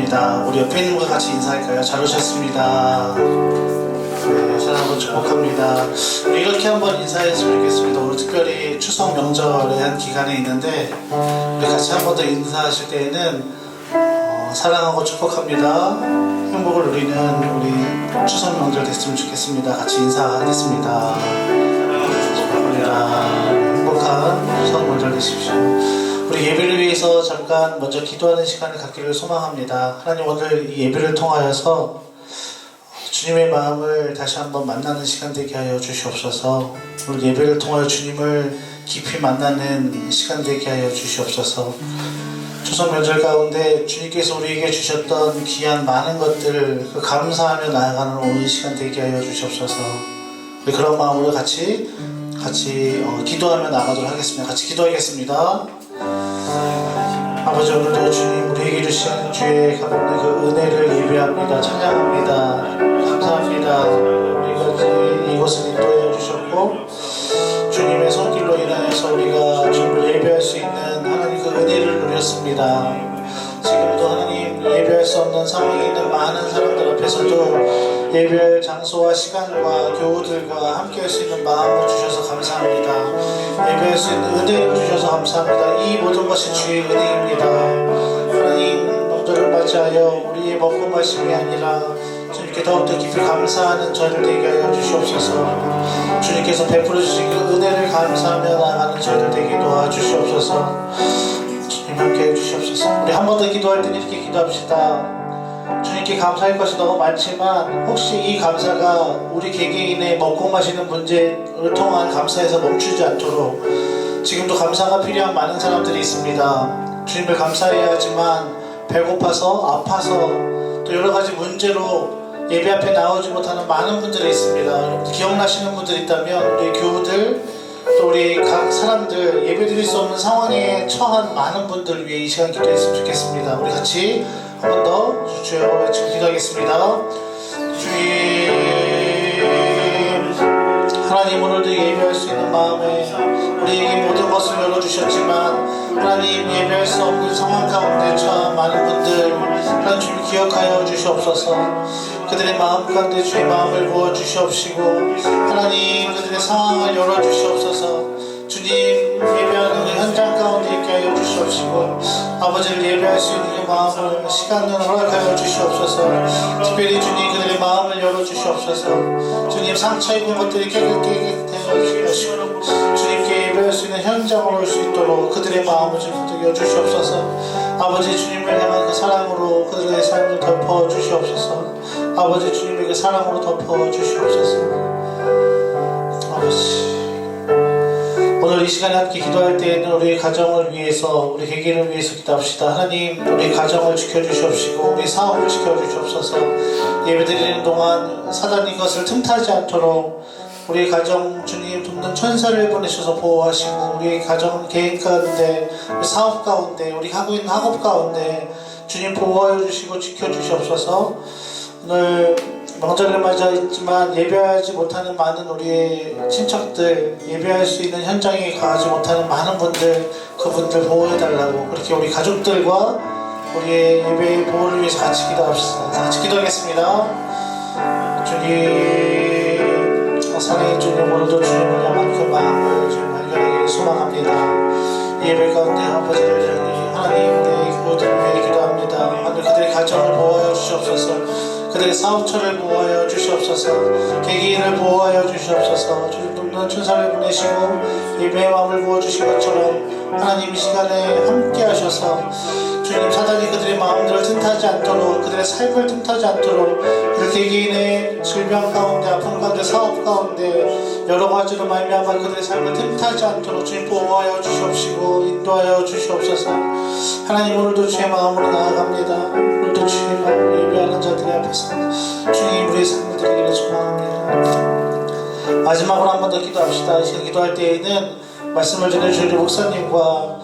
축복합니다. 우리 옆에 있는 분과 같이 인사할까요? 잘 오셨습니다. 네, 사랑으로 축복합니다. 우리 이렇게 한번 인사했으면 좋겠습니다. 오늘 특별히 추석 명절에 한 기간에 있는데 우리 같이 한 번 더 인사하실 때에는 사랑하고 축복합니다. 행복을 누리는 우리 추석 명절 됐으면 좋겠습니다. 같이 인사하겠습니다. 축복합니다. 행복한 추석 명절 되십시오. 우리 예배를 위해서 잠깐 먼저 기도하는 시간을 갖기를 소망합니다. 하나님, 오늘 이 예배를 통하여서 주님의 마음을 다시 한번 만나는 시간 되게 하여 주시옵소서. 오늘 예배를 통하여 주님을 깊이 만나는 시간 되게 하여 주시옵소서. 추석 명절 가운데 주님께서 우리에게 주셨던 귀한 많은 것들을 감사하며 나아가는 오늘 시간 되게 하여 주시옵소서. 우리 그런 마음으로 같이 기도하며 나가도록 하겠습니다. 같이 기도하겠습니다. 아버지, 오늘도 주님 우리에게 주신 주의 값없는 그 은혜를 예배합니다. 찬양합니다. 감사합니다. 우리가 이곳을 인도해 주셨고 주님의 손길로 인하여서 우리가 주님을 예배할 수 있는 하나님 그 은혜를 누렸습니다. 지금도 하나님 예배할 수 없는 상황에 있는 많은 사람들 앞에서도 예배할 장소와 시간과 교우들과 함께 할 수 있는 마음을 주셔서 감사합니다. 예배할 수 있는 은혜를 주셔서 감사합니다. 이 모든 것이 주의 은혜입니다. 하나님, 모두를 맞이하여 우리의 먹고 마심이 아니라 주님께 더욱더 깊이 감사하는 저희를 되게 하여 주시옵소서. 주님께서 베풀어 주신 그 은혜를 감사하며 나아가는 저희들 되게 도와주시옵소서. 주님 함께 해주시옵소서. 우리 한 번 더 기도할 때는 이렇게 기도합시다. 주님께 감사할 것이 너무 많지만 혹시 이 감사가 우리 개개인의 먹고 마시는 문제를 통한 감사에서 멈추지 않도록 지금도 감사가 필요한 많은 사람들이 있습니다. 주님을 감사해야 하지만 배고파서 아파서 또 여러 가지 문제로 예배 앞에 나오지 못하는 많은 분들이 있습니다. 여러분들 기억나시는 분들 있다면 우리 교우들 또 우리 각 사람들 예배 드릴 수 없는 상황에 처한 많은 분들 위해 이 시간 기도했으면 좋겠습니다. 우리 같이 한 번 더 주여 외치고 기도하겠습니다. 주님, 하나님, 오늘도 예배할 수 있는 마음에 우리에게 모든 것을 열어주셨지만 하나님, 예배할 수 없는 상황 가운데 처한 많은 분들 하나님 주님 기억하여 주시옵소서. 그들의 마음 가운데 주의 마음을 부어주시옵시고 하나님 그들의 상황을 열어주시옵소서. 주님, 예배하는 그 현장 가운데 있게 하여 주시옵시고 아버지를 예배할 수 있는 그 마음을 시간을 허락하여 주시옵소서. 특별히 주님 그들의 마음을 열어주시옵소서. 주님, 상처 입은 것들이 깨끗하여 주시옵시고 주님께 예배할 수 있는 현장으로 올 수 있도록 그들의 마음을 좀 부탁해 주시옵소서. 아버지, 주님을 향한 그 사랑으로 그들의 삶을 덮어 주시옵소서. 아버지, 주님의 그 사랑으로 덮어 주시옵소서. 아버지, 오늘 이 시간에 함께 기도할 때에는 우리 가정을 위해서 우리 개개인을 위해서 기도합시다. 하나님, 우리 가정을 지켜주시옵시고 우리 사업을 지켜주시옵소서. 예배드리는 동안 사단이 것을 틈타지 않도록 우리 가정 주님 돕는 천사를 보내셔서 보호하시고 우리 가정 개인 가운데 우리 사업 가운데 우리 하고 있는 학업 가운데 주님 보호하여 주시고 지켜주시옵소서. 오늘 명절을 맞이했지만 예배하지 못하는 많은 우리의 친척들, 예배할 수 있는 현장에 가지 못하는 많은 분들, 그분들 보호해달라고 그렇게 우리 가족들과 우리의 예배의 보호를 위해서 같이 기도합시다. 같이 기도하겠습니다. 주님, 사랑의 주님, 오늘도 주님을 향한 그 마음을 주님 발견하기를 소망합니다. 예배 가운데 아버지를 향해 하나님 우리의 그들을 위해 기도합니다. 하나님 그들의 가정을 보호하여 주시옵소서. 그들의 사업처를 보호하여 주시옵소서. 개개인을 보호하여 주시옵소서. 주님 돕는 천사를 보내시고 예배의 마음을 부어주신 것처럼 하나님 이 시간에 함께 하셔서 주님, 사단이 그들의 마음들을 틈타지 않도록 그들의 삶을 틈타지 않도록 그들 개개인의 질병 가운데 아픔 가운데 사업 가운데 여러 가지로 말미암아 그들의 삶을 틈타지 않도록 주님 보호하여 주시옵시고 인도하여 주시옵소서. 하나님, 오늘도 주의 마음으로 나아갑니다. 오늘도 주의 마음으로 예배하는 자들의 앞에서 주님 우리의 삶을 드리기를 소망합니다. 마지막으로 한 번 더 기도합시다. 이 시간 기도할 때에는 말씀을 전해주실 목사님과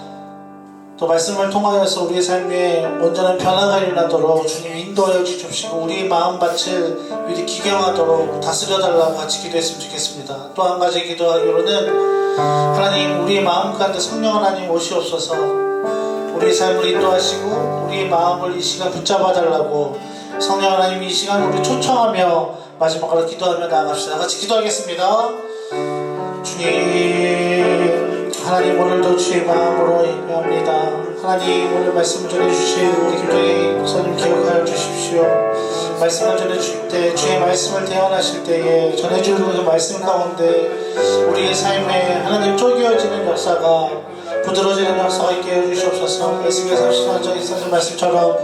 또 말씀을 통하여서 우리의 삶에 온전한 변화가 일어나도록 주님 인도하여 주십시고 우리의 마음밭을 미리 기경하도록 다스려달라고 같이 기도했으면 좋겠습니다. 또 한 가지 기도하기로는 하나님 우리의 마음 가운데 성령 하나님 오시옵소서. 우리 삶을 인도하시고 우리의 마음을 이 시간 붙잡아 달라고 성령 하나님 이 시간 우리 초청하며 마지막으로 기도하며 나아갑시다. 같이 기도하겠습니다. 주님, 하나님 오늘도 주의 마음으로 예배합니다. 하나님 오늘 말씀을 전해주신 우리 김정희 목사님 기억하여 주십시오. 말씀을 전해주실 때 주의 말씀을 대언하실 때에 전해주는 그 말씀 가운데 우리의 삶에 하나님 쪼개어지는 역사가 부드러지는 역사가 있게 해주시옵소서. 말씀에 34절 24절 말씀처럼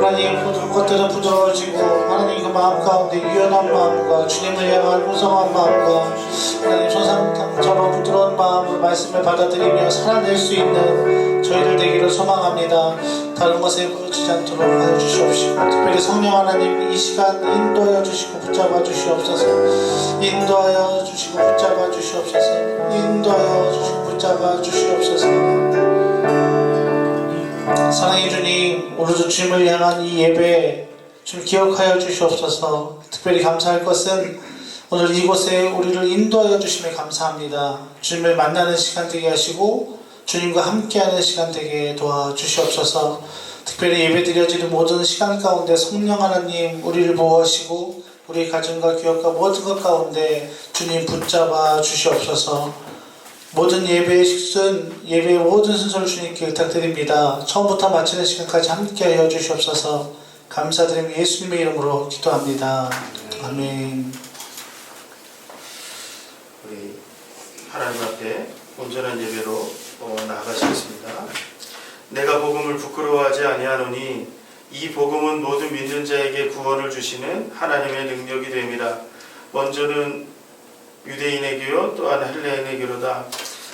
하나님 모든 것들은 부드러워지고 하나님 그 마음 가운데 유연한 마음과 주님을 향한 무성한 마음과 하나님 손상처럼 부드러운 마음으로 말씀을 받아들이며 살아낼 수 있는 저희들 되기를 소망합니다. 다른 것에 부르치지 않도록 하여 주시옵시고 특별히 성령 하나님 이 시간 인도하여 주시고 붙잡아 주시옵소서. 인도하여 주시고 붙잡아 주시옵소서. 인도하여 주시고 붙잡아 주시옵소서. 사랑의 주님, 오늘도 주님을 향한 이 예배 좀 기억하여 주시옵소서. 특별히 감사할 것은 오늘 이곳에 우리를 인도하여 주심에 감사합니다. 주님을 만나는 시간 되게 하시고 주님과 함께하는 시간 되게 도와주시옵소서. 특별히 예배드려지는 모든 시간 가운데 성령 하나님 우리를 보호하시고 우리 가정과 기업과 모든 것 가운데 주님 붙잡아 주시옵소서. 모든 예배의 식순, 예배의 모든 순서를 주님께 부탁드립니다. 처음부터 마치는 시간까지 함께하여 주시옵소서. 감사드리며 예수님의 이름으로 기도합니다. 아멘. 우리 하나님 앞에 온전한 예배로 나아가시겠습니다. 내가 복음을 부끄러워하지 아니하노니 이 복음은 모든 믿는 자에게 구원을 주시는 하나님의 능력이 됨이라. 먼저는 유대인에게요 또한 헬레인에게로다.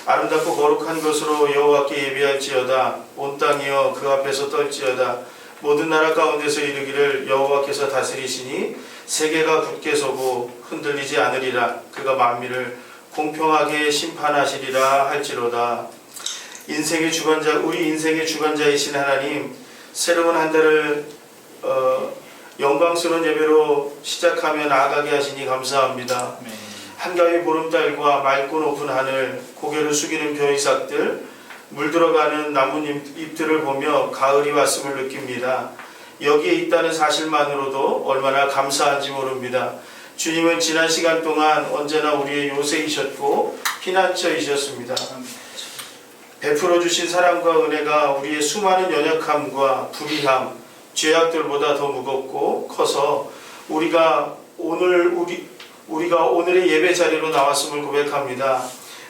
아름답고 거룩한 것으로 여호와께 예배할지어다. 온 땅이여 그 앞에서 떨지어다. 모든 나라 가운데서 이르기를 여호와께서 다스리시니 세계가 굳게 서고 흔들리지 않으리라. 그가 만민을 공평하게 심판하시리라 할지로다. 인생의 주관자, 우리 인생의 주관자이신 하나님, 새로운 한 달을 영광스러운 예배로 시작하며 나아가게 하시니 감사합니다. 한가위 보름달과 맑고 높은 하늘, 고개를 숙이는 벼이삭들, 물들어가는 나뭇잎들을 보며 가을이 왔음을 느낍니다. 여기에 있다는 사실만으로도 얼마나 감사한지 모릅니다. 주님은 지난 시간 동안 언제나 우리의 요새이셨고 피난처이셨습니다. 베풀어 주신 사랑과 은혜가 우리의 수많은 연약함과 불의함, 죄악들보다 더 무겁고 커서 우리가 오늘의 예배 자리로 나왔음을 고백합니다.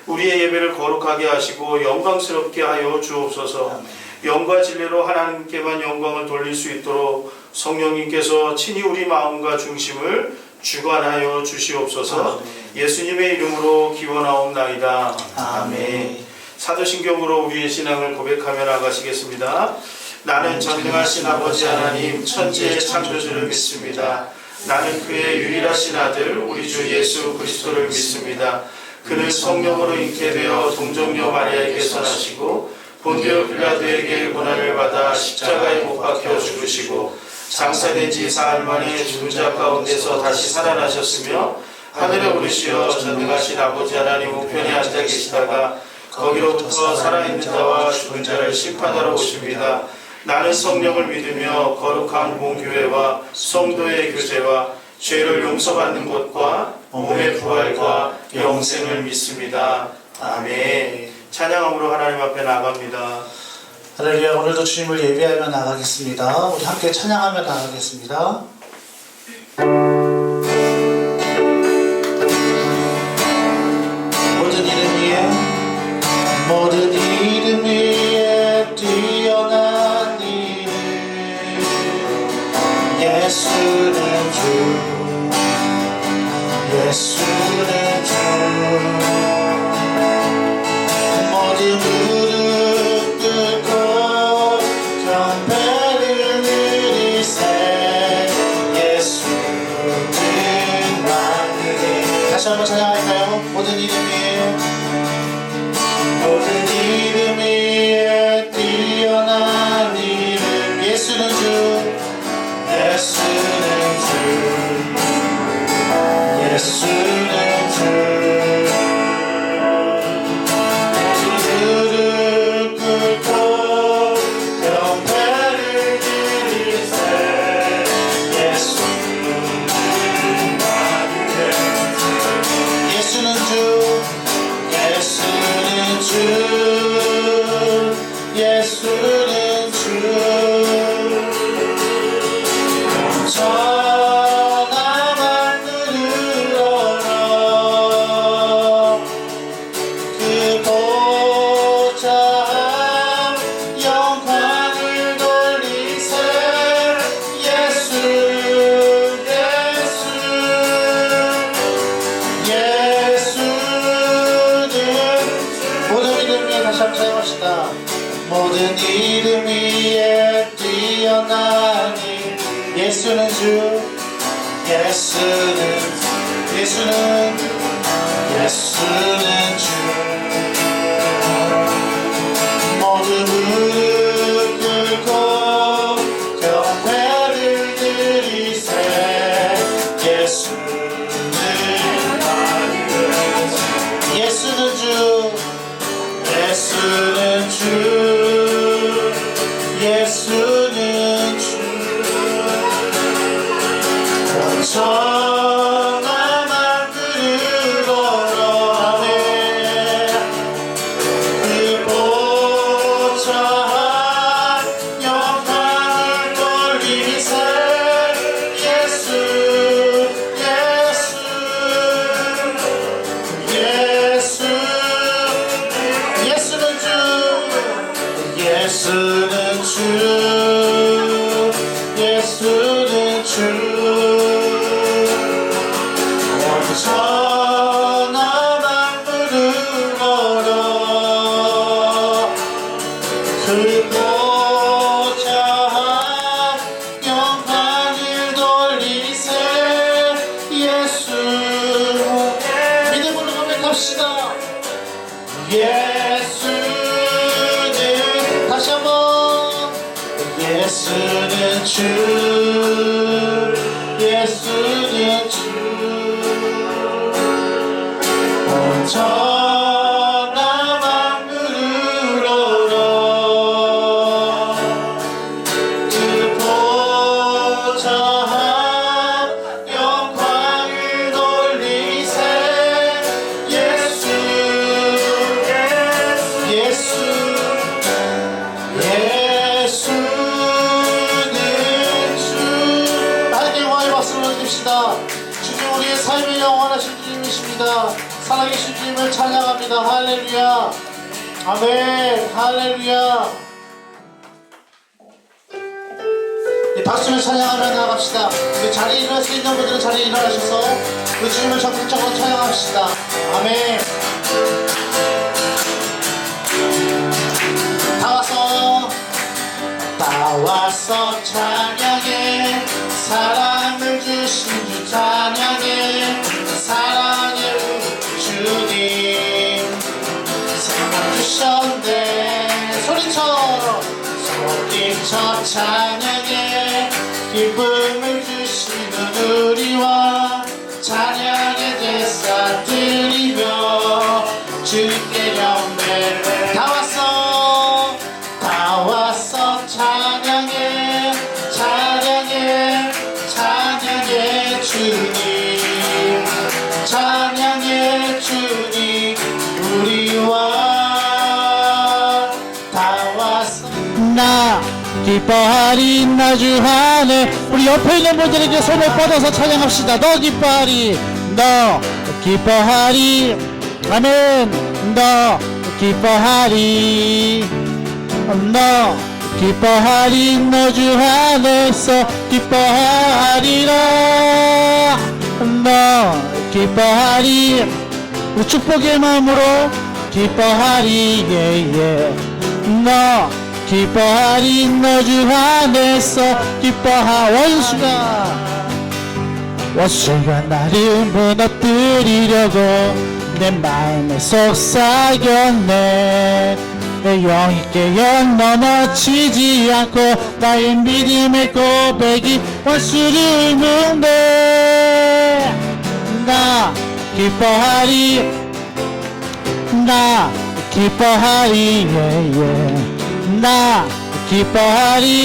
우리의 예배를 거룩하게 하시고 영광스럽게 하여 주옵소서. 영과 진리로 하나님께만 영광을 돌릴 수 있도록 성령님께서 친히 우리 마음과 중심을 주관하여 주시옵소서. 예수님의 이름으로 기원하옵나이다. 아멘. 사도신경으로 우리의 신앙을 고백하며 나가시겠습니다. 나는 전능하신 아버지 하나님 천지의 창조주를 믿습니다. 나는 그의 유일하신 아들 우리 주 예수 그리스도를 믿습니다. 그는 성령으로 잉태되어 동정녀 마리아에게서 나시고 본디오 빌라도에게 고난을 받아 십자가에 못 박혀 죽으시고 장사된 지 사흘 만에 죽은 자 가운데서 다시 살아나셨으며 하늘에 오르시어 전능하신 아버지 하나님 우편에 앉아 계시다가 거기로부터 살아있는 자와 죽은 자를 심판하러 오십니다. 나는 성령을 믿으며 거룩한 공교회와 성도의 교제와 죄를 용서받는 것과 몸의 부활과 영생을 믿습니다. 아멘. 찬양함으로 하나님 앞에 나갑니다. 할렐루야. 오늘도 주님을 예배하며 나가겠습니다. 우리 함께 찬양하며 나가겠습니다. 모든 이름 위에 뛰어난 이름 예수는 주 예수는 주 모든 무릎 꿇고 경배를 드리세 예수는 만능이 다시 한번 찬양할까요? 모든 이름 위에 모든 이름 위에 뛰어난 이름 예수는 주 예수는 주 예수는 예수는 주 천하만 누르러라 그 보좌 영광을 돌리세 예수 예수는 모든 이름 위에 다시 한번 찬양합시다. 모든 이름 위에 뛰어나니 예수는 주 예수는 주 모두 무릎 꿇고 경배를 드리세 예수는 주 천하만 누르러라 아멘 그 보좌 영광을 돌리세 예수는 주 천하만 누르러라 그 보좌 영광을 돌리세 예수 믿음으로 고백합시다. 예수는 다시 한번 예수는 주 천하만 누르러라 그 보좌 영광을 돌리세 예수는 주 하나님께 영광의 박수를 올려줍시다. 주님 우리의 삶의 영원하신 주님이십니다. 살아계신 주님을 찬양합니다. 할렐루야 아멘 할렐루야. 박수를 찬양하며 나갑시다. 그 자리에 일어날 수 있는 분들은 자리에 일어나셔서 그 주님을 적극적으로 찬양합시다. 아멘. 다 와서 찬양해 사랑을 주신 주 찬양해 사랑의 주님 사랑 주셨네 소리쳐 찬양해 기쁨을 주시는 우리와 찬양의 제사 드리며 주께 경배 다 왔어 찬양해 주님 우리와 다 왔어 나 기뻐하리 나 주 안에 우리 옆에 있는 분들에게 손을 뻗어서 찬양합시다. 너 기뻐하리 너 기뻐하리 아멘 너 기뻐하리 너 기뻐하리 너 주 안에서 기뻐하리라 너 기뻐하리 우리 축복의 마음으로 기뻐하리 예예 너 기뻐하리 너 주 안에서 원수가 나를 무너뜨리려고 내 마음에 속삭였네 내 영이 깨어 넘어지지 않고 나의 믿음의 고백이 원수를 묶네 나 기뻐하리 나 기뻐하리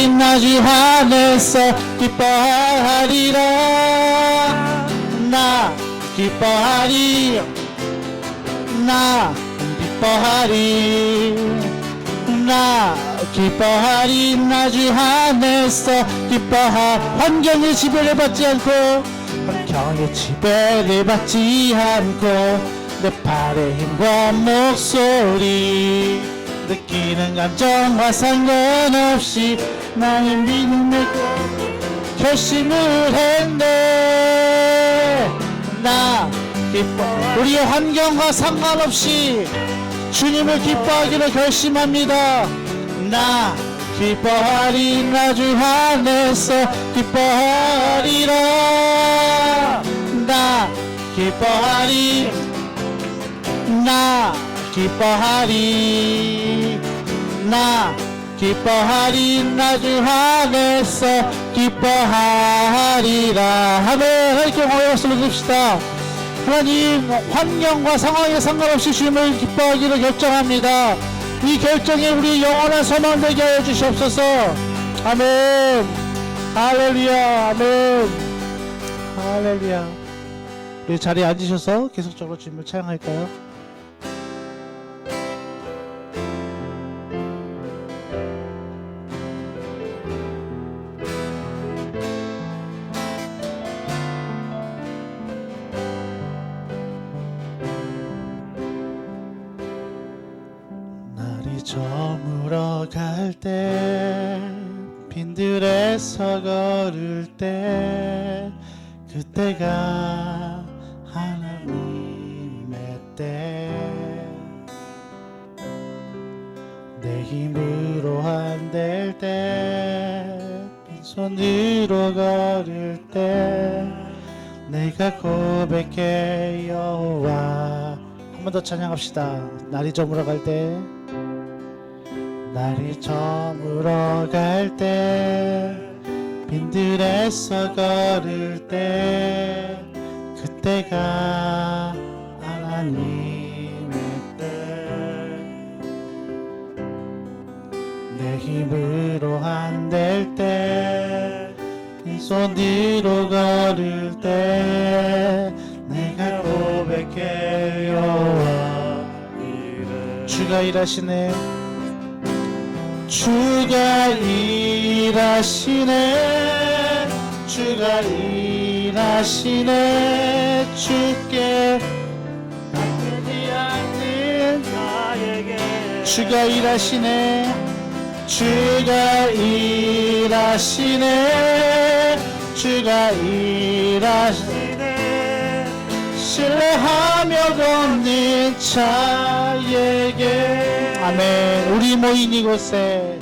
나 주 안에서 기뻐하리라 나 기뻐하리 나 기뻐하리 나주 안에서 기뻐하 환경의 지배를 받지 않고 환경의 지배를 받지 않고 내 팔의 힘과 목소리 느끼는 감정과 상관없이 나의 믿음의 결심을 했네. 나 기뻐 우리의 환경과 상관없이 주님을 기뻐하기로 결심합니다. 나 기뻐하리 나주 안에서 기뻐하리라. 나 기뻐하리 나 기뻐하리 나 기뻐하리 나주 안에서 기뻐하리라. 아멘. 하나님께 영광의 박수를 드립시다. 하나님 환경과 상황에 상관없이 주님을 기뻐하기를 결정합니다. 이 결정에 우리 영원한 소망 되게 하여 주시옵소서. 아멘. 할렐루야. 아멘. 할렐루야. 우리 자리에 앉으셔서 계속적으로 주님을 찬양할까요? 날이 저물어 갈 때 빈들에서 걸을 때 그때가 하나님의 때 내 힘으로 안 될 때 빈손으로 걸을 때 내가 고백해 여호와. 한 번 더 찬양합시다. 날이 저물어 갈 때 날이 저물어 갈 때 빈들에서 걸을 때 그때가 하나님의 때 내 힘으로 안 될 때 빈손으로 걸을 때 내가 고백해 여호와. 주가 일하시네. 주가 일하시네. 주가 일하시네. 주께 맡기지 않는 나에게 주가 일하시네. 주가 일하시네. 주가 일하시네. 신뢰하며 걷는 자에게. 아멘. 우리 모인 이곳에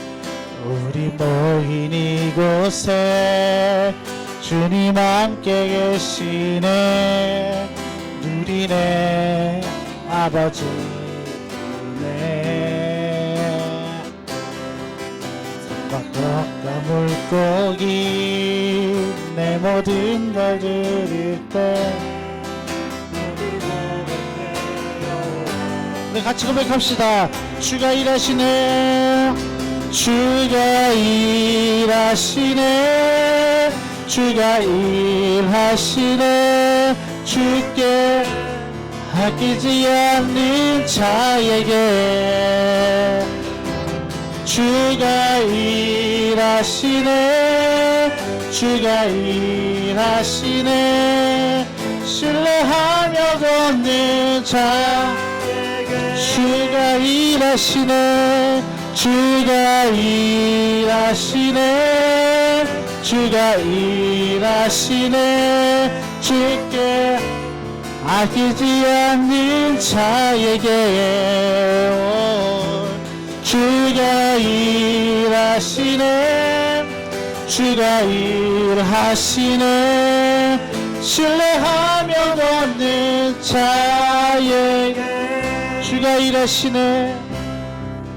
주님 함께 계시네. 누리네 아버지네. 바깥과 물고기 내 모든 걸 드릴 때 우리 같이 고백합시다. 주가 일하시네. 주가 일하시네. 주가 일하시네. 주께 아끼지 않는 자에게 주가 일하시네. 주가 일하시네. 신뢰하며 걷는 자에게 주가 일하시네. 주가 일하시네. 주가 일하시네. 주께 아끼지 않는 자에게 주가 일하시네. 주가 일하시네. 신뢰하며 걷는 자에게 주가 일하시네.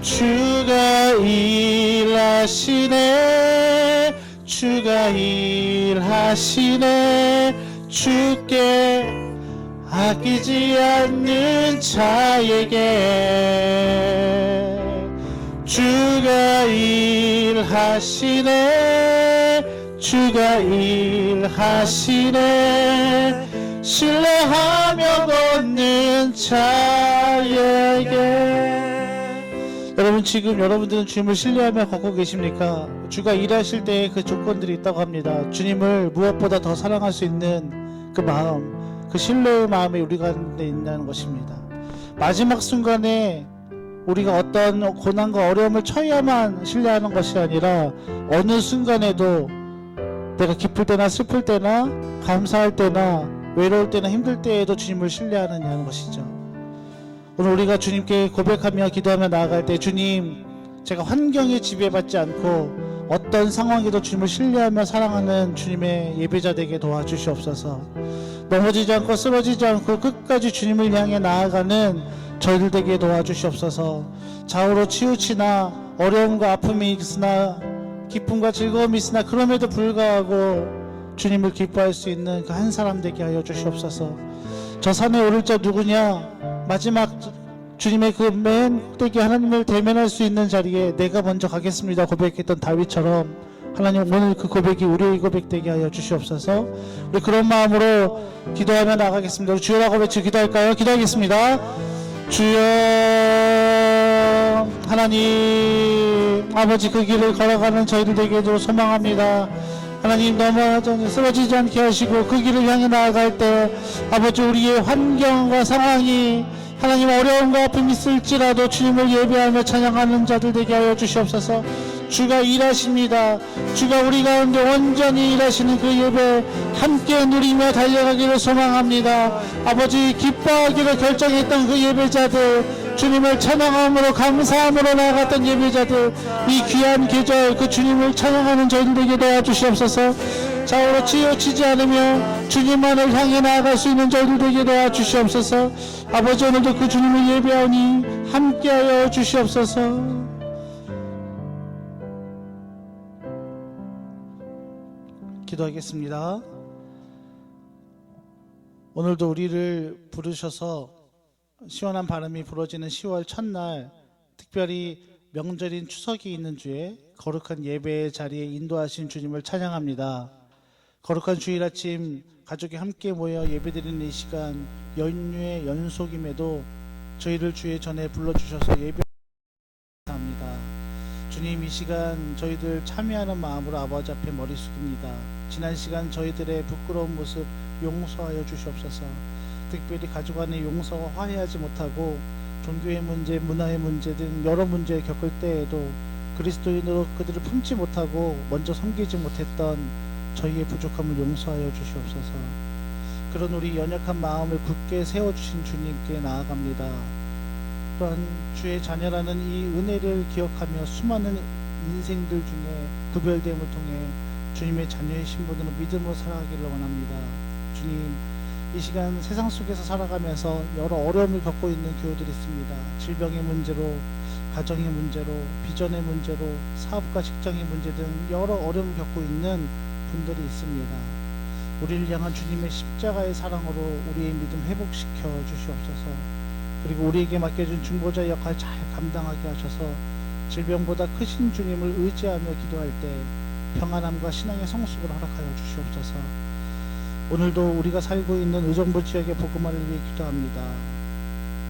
주가 일하시네. 주가 일하시네. 주께 아끼지 않는 자에게 주가 일하시네. 주가 일하시네. 신뢰하며 걷는 자에게 여러분, 지금 여러분들은 주님을 신뢰하며 걷고 계십니까? 주가 일하실 때에 그 조건들이 있다고 합니다. 주님을 무엇보다 더 사랑할 수 있는 그 마음, 그 신뢰의 마음이 우리 가운데 있다는 것입니다. 마지막 순간에 우리가 어떤 고난과 어려움을 처해야만 신뢰하는 것이 아니라 어느 순간에도 내가 기쁠 때나 슬플 때나 감사할 때나 외로울 때나 힘들 때에도 주님을 신뢰하느냐는 것이죠. 오늘 우리가 주님께 고백하며 기도하며 나아갈 때, 주님, 제가 환경에 지배받지 않고 어떤 상황에도 주님을 신뢰하며 사랑하는 주님의 예배자 되게 도와주시옵소서. 넘어지지 않고 쓰러지지 않고 끝까지 주님을 향해 나아가는 저희들 되게 도와주시옵소서. 좌우로 치우치나 어려움과 아픔이 있으나 기쁨과 즐거움이 있으나 그럼에도 불구하고 주님을 기뻐할 수 있는 그 한 사람 되게 하여 주시옵소서. 저 산에 오를 자 누구냐? 마지막 주님의 그 맨 꼭대기 하나님을 대면할 수 있는 자리에 내가 먼저 가겠습니다 고백했던 다윗처럼, 하나님 오늘 그 고백이 우리의 고백 되게 하여 주시옵소서. 우리 그런 마음으로 기도하며 나가겠습니다. 우리 주여라고 외쳐 기도할까요? 기도하겠습니다. 주여, 하나님 아버지, 그 길을 걸어가는 저희들 되게도 소망합니다. 하나님, 넘어져 쓰러지지 않게 하시고 그 길을 향해 나아갈 때 아버지, 우리의 환경과 상황이 하나님 어려움과 아픔이 있을지라도 주님을 예배하며 찬양하는 자들 되게 하여 주시옵소서. 주가 일하십니다. 주가 우리 가운데 온전히 일하시는 그 예배 함께 누리며 달려가기를 소망합니다. 아버지, 기뻐하기를 결정했던 그 예배자들, 주님을 찬양함으로 감사함으로 나아갔던 예배자들, 이 귀한 계절 그 주님을 찬양하는 저희들에게 도와주시옵소서. 좌우로 치우치지 않으며 주님만을 향해 나아갈 수 있는 저희들에게 도와주시옵소서. 아버지, 오늘도 그 주님을 예배하니 함께하여 주시옵소서. 기도하겠습니다. 오늘도 우리를 부르셔서 시원한 바람이 불어지는 10월 첫날, 특별히 명절인 추석이 있는 주에 거룩한 예배의 자리에 인도하신 주님을 찬양합니다. 거룩한 주일 아침 가족이 함께 모여 예배드리는 이 시간, 연휴의 연속임에도 저희를 주의 전에 불러주셔서 예배합니다. 주님, 이 시간 저희들 참여하는 마음으로 아버지 앞에 머리 숙입니다. 지난 시간 저희들의 부끄러운 모습 용서하여 주시옵소서. 특별히 가족 간의 용서와 화해하지 못하고 종교의 문제, 문화의 문제 등 여러 문제를 겪을 때에도 그리스도인으로 그들을 품지 못하고 먼저 섬기지 못했던 저희의 부족함을 용서하여 주시옵소서. 그런 우리 연약한 마음을 굳게 세워주신 주님께 나아갑니다. 또한 주의 자녀라는 이 은혜를 기억하며 수많은 인생들 중에 구별됨을 통해 주님의 자녀의 신분으로 믿음으로 살아가기를 원합니다. 주님, 이 시간 세상 속에서 살아가면서 여러 어려움을 겪고 있는 교우들이 있습니다. 질병의 문제로, 가정의 문제로, 비전의 문제로, 사업과 직장의 문제 등 여러 어려움을 겪고 있는 분들이 있습니다. 우리를 향한 주님의 십자가의 사랑으로 우리의 믿음 회복시켜 주시옵소서. 그리고 우리에게 맡겨준 중보자 역할 잘 감당하게 하셔서 질병보다 크신 주님을 의지하며 기도할 때 평안함과 신앙의 성숙을 허락하여 주시옵소서. 오늘도 우리가 살고 있는 의정부 지역의 복음화를 위해 기도합니다.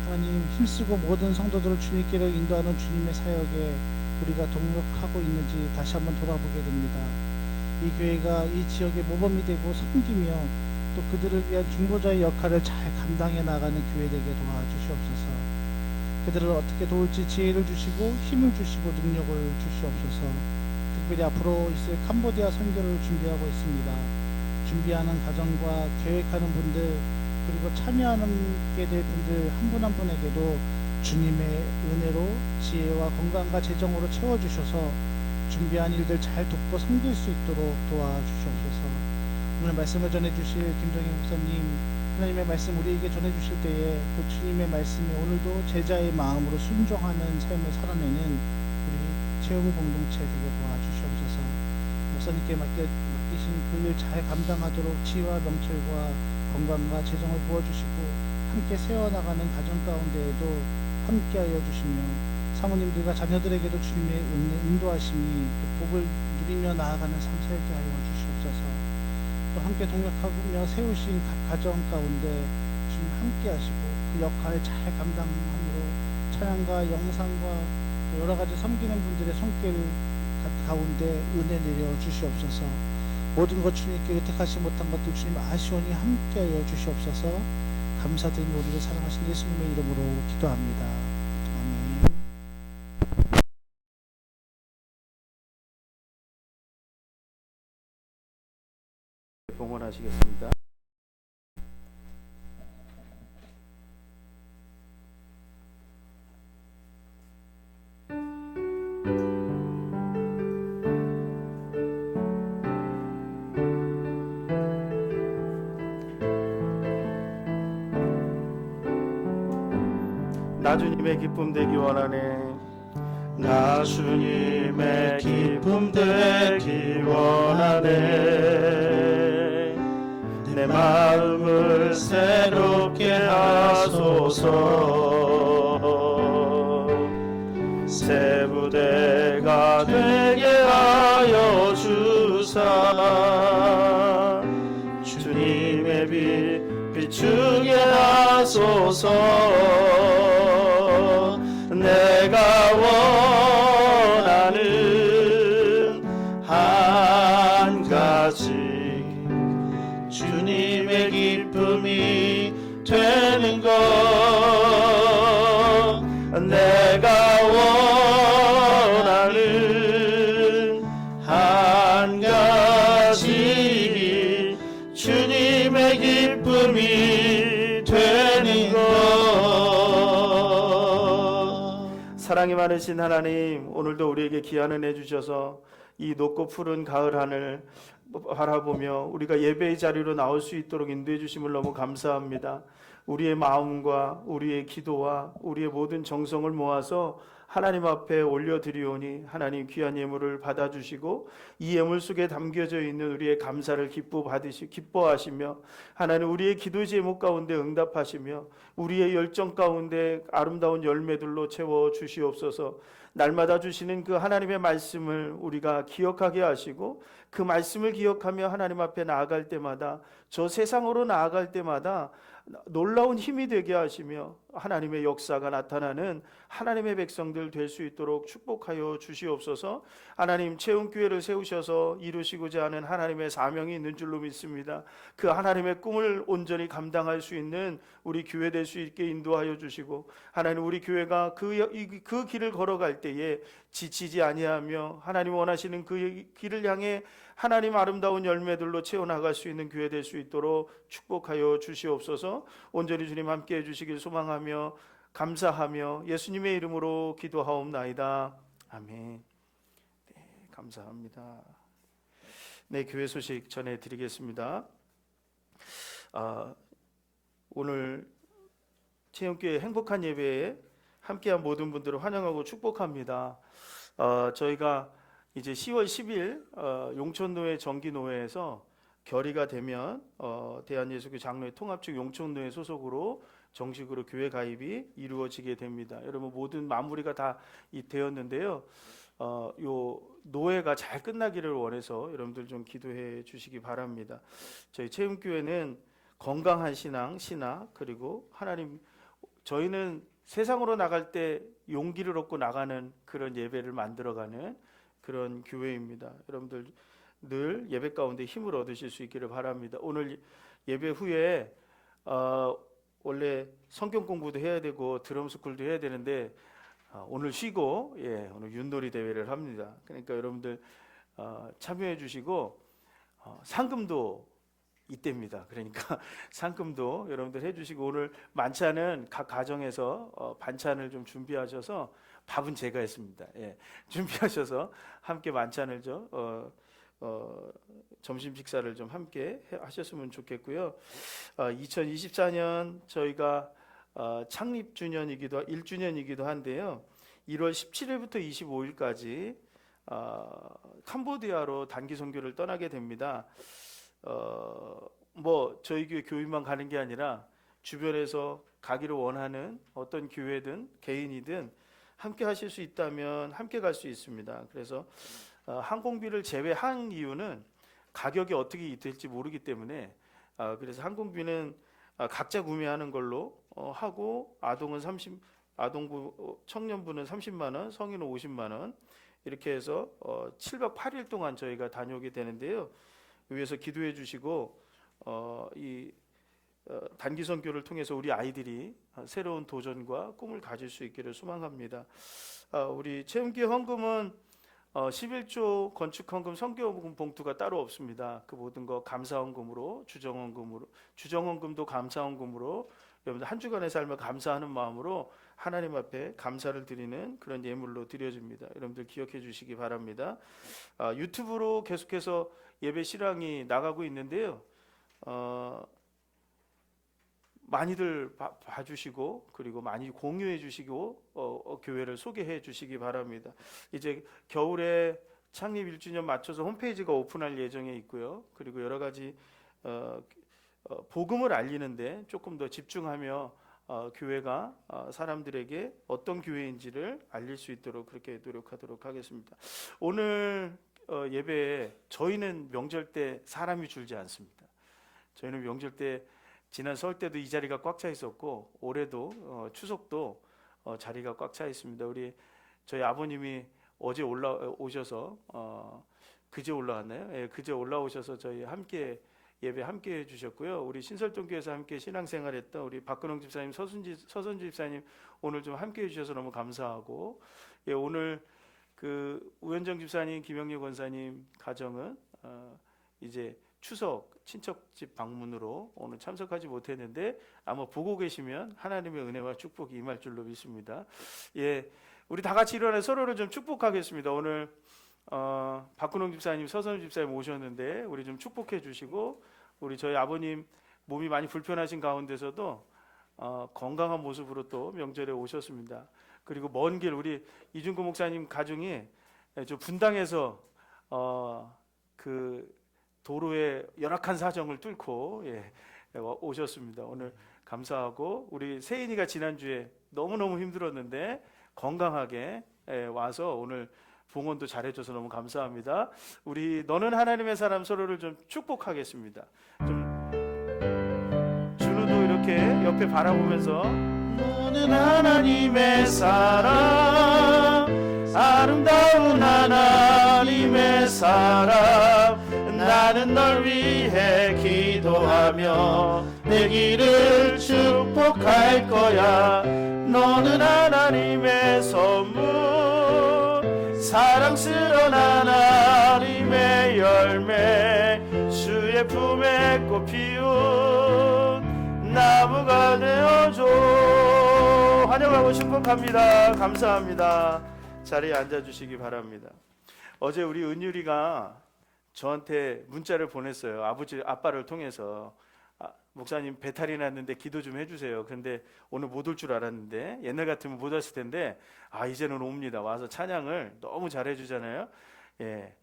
하나님, 힘쓰고 모든 성도들을 주님께로 인도하는 주님의 사역에 우리가 동력하고 있는지 다시 한번 돌아보게 됩니다. 이 교회가 이 지역의 모범이 되고 섬기며 또 그들을 위한 중보자의 역할을 잘 감당해 나가는 교회 되게 도와주시옵소서. 그들을 어떻게 도울지 지혜를 주시고 힘을 주시고 능력을 주시옵소서. 특별히 앞으로 있을 캄보디아 선교를 준비하고 있습니다. 준비하는 가정과 계획하는 분들, 그리고 참여하게 될 분들 한 분 한 분에게도 주님의 은혜로 지혜와 건강과 재정으로 채워주셔서 준비한 일들 잘 돕고 섬길 수 있도록 도와주시옵소서. 오늘 말씀을 전해주실 김정희 목사님, 하나님의 말씀 우리에게 전해주실 때에 그 주님의 말씀에 오늘도 제자의 마음으로 순종하는 삶을 살아내는 우리 채용 공동체 되게 도와주시옵소서. 목사님께 맡기신 그 일 잘 감당하도록 지혜와 명철과 건강과 재정을 부어주시고 함께 세워나가는 가정 가운데에도 함께하여 주시며 사모님들과 자녀들에게도 주님의 인도하심이 복을 누리며 나아가는 삶 살게 하여 주시옵소서. 또 함께 동력하며 세우신 각 가정 가운데 주님 함께 하시고 그 역할을 잘 감당함으로 찬양과 영상과 여러 가지 섬기는 분들의 손길 가운데 은혜 내려 주시옵소서. 모든 것 주님께 의택하지 못한 것들 주님 아시오니 함께하여 주시옵소서. 감사드리며 우리를 사랑하신 예수님의 이름으로 기도합니다. 아멘. 봉헌하시겠습니다. 나 주님의 기쁨 되기 원하네. 나 주님의 기쁨 되기 원하네. 내 마음을 새롭게 하소서. 새 부대가 되게 하여 주사. 주님의 빛 비추게 하소서. 내가 원하는 한 가지 주님의 기쁨이 되는 것. 내가 원하는 한 가지 주님의 기쁨이 되는 것. 사랑이 많으신 하나님, 오늘도 우리에게 귀한 은혜 주셔서 이 높고 푸른 가을 하늘 바라보며 우리가 예배의 자리로 나올 수 있도록 인도해 주심을 너무 감사합니다. 우리의 마음과 우리의 기도와 우리의 모든 정성을 모아서 하나님 앞에 올려드리오니 하나님 귀한 예물을 받아주시고 이 예물 속에 담겨져 있는 우리의 감사를 기뻐하시며 하나님 우리의 기도 제목 가운데 응답하시며 우리의 열정 가운데 아름다운 열매들로 채워 주시옵소서. 날마다 주시는 그 하나님의 말씀을 우리가 기억하게 하시고 그 말씀을 기억하며 하나님 앞에 나아갈 때마다 저 세상으로 나아갈 때마다 놀라운 힘이 되게 하시며 하나님의 역사가 나타나는 하나님의 백성들 될 수 있도록 축복하여 주시옵소서. 하나님 채움교회를 세우셔서 이루시고자 하는 하나님의 사명이 있는 줄로 믿습니다. 그 하나님의 꿈을 온전히 감당할 수 있는 우리 교회 될 수 있게 인도하여 주시고 하나님 우리 교회가 그 길을 걸어갈 때에 지치지 아니하며 하나님 원하시는 그 길을 향해 하나님 아름다운 열매들로 채워나갈 수 있는 교회 될 수 있도록 축복하여 주시옵소서. 온전히 주님 함께해 주시길 소망하며 감사하며 예수님의 이름으로 기도하옵나이다. 아멘. 네, 감사합니다. 네, 교회 소식 전해드리겠습니다. 오늘 채용교회 행복한 예배에 함께한 모든 분들을 환영하고 축복합니다. 저희가 이제 10월 10일 용천노회 정기노회에서 결의가 되면 대한예수교 장로회 통합측 용천노회 소속으로 정식으로 교회 가입이 이루어지게 됩니다. 여러분 모든 마무리가 다 되었는데요. 요 노회가 잘 끝나기를 원해서 여러분들 좀 기도해 주시기 바랍니다. 저희 체험교회는 건강한 신학 그리고 하나님 저희는 세상으로 나갈 때 용기를 얻고 나가는 그런 예배를 만들어가는 그런 교회입니다. 여러분들 늘 예배 가운데 힘을 얻으실 수 있기를 바랍니다. 오늘 예배 후에 원래 성경 공부도 해야 되고 드럼 스쿨도 해야 되는데 오늘 쉬고 오늘 윷놀이 대회를 합니다. 그러니까 여러분들 참여해 주시고 상금도 이때입니다. 그러니까 상금도 여러분들 해주시고 오늘 만찬은 각 가정에서 반찬을 좀 준비하셔서 밥은 제가 했습니다. 준비하셔서 함께 만찬을 점심 식사를 좀 함께 하셨으면 좋겠고요. 2024년 저희가 창립 주년이기도 1주년이기도 한데요. 1월 17일부터 25일까지 캄보디아로 단기 선교를 떠나게 됩니다. 저희 교회 교인만 가는 게 아니라 주변에서 가기를 원하는 어떤 교회든 개인이든 함께 하실 수 있다면 함께 갈 수 있습니다. 그래서 항공비를 제외한 이유는 가격이 어떻게 될지 모르기 때문에 그래서 항공비는 각자 구매하는 걸로 하고 아동부 청년부는 30만 원, 성인은 50만 원 이렇게 해서 7박 8일 동안 저희가 다녀오게 되는데요. 위에서 기도해 주시고 이 단기 선교를 통해서 우리 아이들이 새로운 도전과 꿈을 가질 수 있기를 소망합니다. 우리 체험기회 헌금은 11조 건축헌금 선교헌금 봉투가 따로 없습니다. 그 모든 거 감사헌금으로 주정헌금도 감사헌금으로 여러분들 한 주간의 삶을 감사하는 마음으로 하나님 앞에 감사를 드리는 그런 예물로 드려집니다. 여러분들 기억해 주시기 바랍니다. 유튜브로 계속해서 예배 실황이 나가고 있는데요. 많이들 봐주시고 그리고 많이 공유해 주시고 교회를 소개해 주시기 바랍니다. 이제 겨울에 창립 1주년 맞춰서 홈페이지가 오픈할 예정에 있고요. 그리고 여러 가지 복음을 알리는데 조금 더 집중하며 교회가 사람들에게 어떤 교회인지를 알릴 수 있도록 그렇게 노력하도록 하겠습니다. 오늘 예배에 저희는 명절 때 사람이 줄지 않습니다. 저희는 명절 때 지난 설 때도 이 자리가 꽉 차 있었고 올해도 추석도 자리가 꽉 차 있습니다. 저희 아버님이 어제 올라오셔서 그제 올라왔나요? 예, 그제 올라오셔서 저희 함께 예배 함께 해주셨고요. 우리 신설동교회에서 함께 신앙생활했던 우리 박근홍 집사님, 서선주 집사님 오늘 좀 함께 해주셔서 너무 감사하고, 예, 오늘 그 우현정 집사님, 김영렬 권사님 가정은 이제 추석 친척집 방문으로 오늘 참석하지 못했는데 아마 보고 계시면 하나님의 은혜와 축복이 임할 줄로 믿습니다. 예, 우리 다 같이 일어나 서로를 좀 축복하겠습니다. 오늘 박근홍 집사님, 서선우 집사님 오셨는데 우리 좀 축복해 주시고, 우리 저희 아버님 몸이 많이 불편하신 가운데서도 건강한 모습으로 또 명절에 오셨습니다. 그리고 먼 길 우리 이준구 목사님 가정이 저 분당에서 그 도로의 열악한 사정을 뚫고 오셨습니다. 오늘 감사하고, 우리 세인이가 지난주에 너무너무 힘들었는데 건강하게 와서 오늘 봉헌도 잘해줘서 너무 감사합니다. 우리 너는 하나님의 사람 서로를 좀 축복하겠습니다. 좀 준우도 이렇게 옆에 바라보면서 너는 하나님의 사람, 아름다운 하나님의 사람, 나는 널 위해 기도하며 내 길을 축복할 거야. 너는 하나님의 선물, 사랑스러운 하나님의 열매, 주의 품에 꽃 피운 나무가 되어줘. 환영하고 축복합니다. 감사합니다. 자리에 앉아주시기 바랍니다. 어제 우리 은율이가 저한테 문자를 보냈어요. 아빠를 통해서 목사님 배탈이 났는데 기도 좀 해주세요. 그런데 오늘 못 올 줄 알았는데, 옛날 같으면 못 왔을 텐데 이제는 옵니다. 와서 찬양을 너무 잘해주잖아요. 예,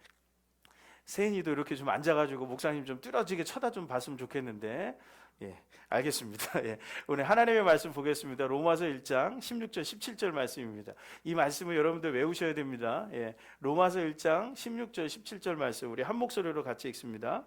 세인이도 이렇게 좀 앉아가지고 목사님 좀 뚫어지게 쳐다 좀 봤으면 좋겠는데, 예, 알겠습니다. 예, 오늘 하나님의 말씀 보겠습니다. 로마서 1장 16절 17절 말씀입니다. 이 말씀을 여러분들 외우셔야 됩니다. 예, 로마서 1장 16절 17절 말씀 우리 한 목소리로 같이 읽습니다.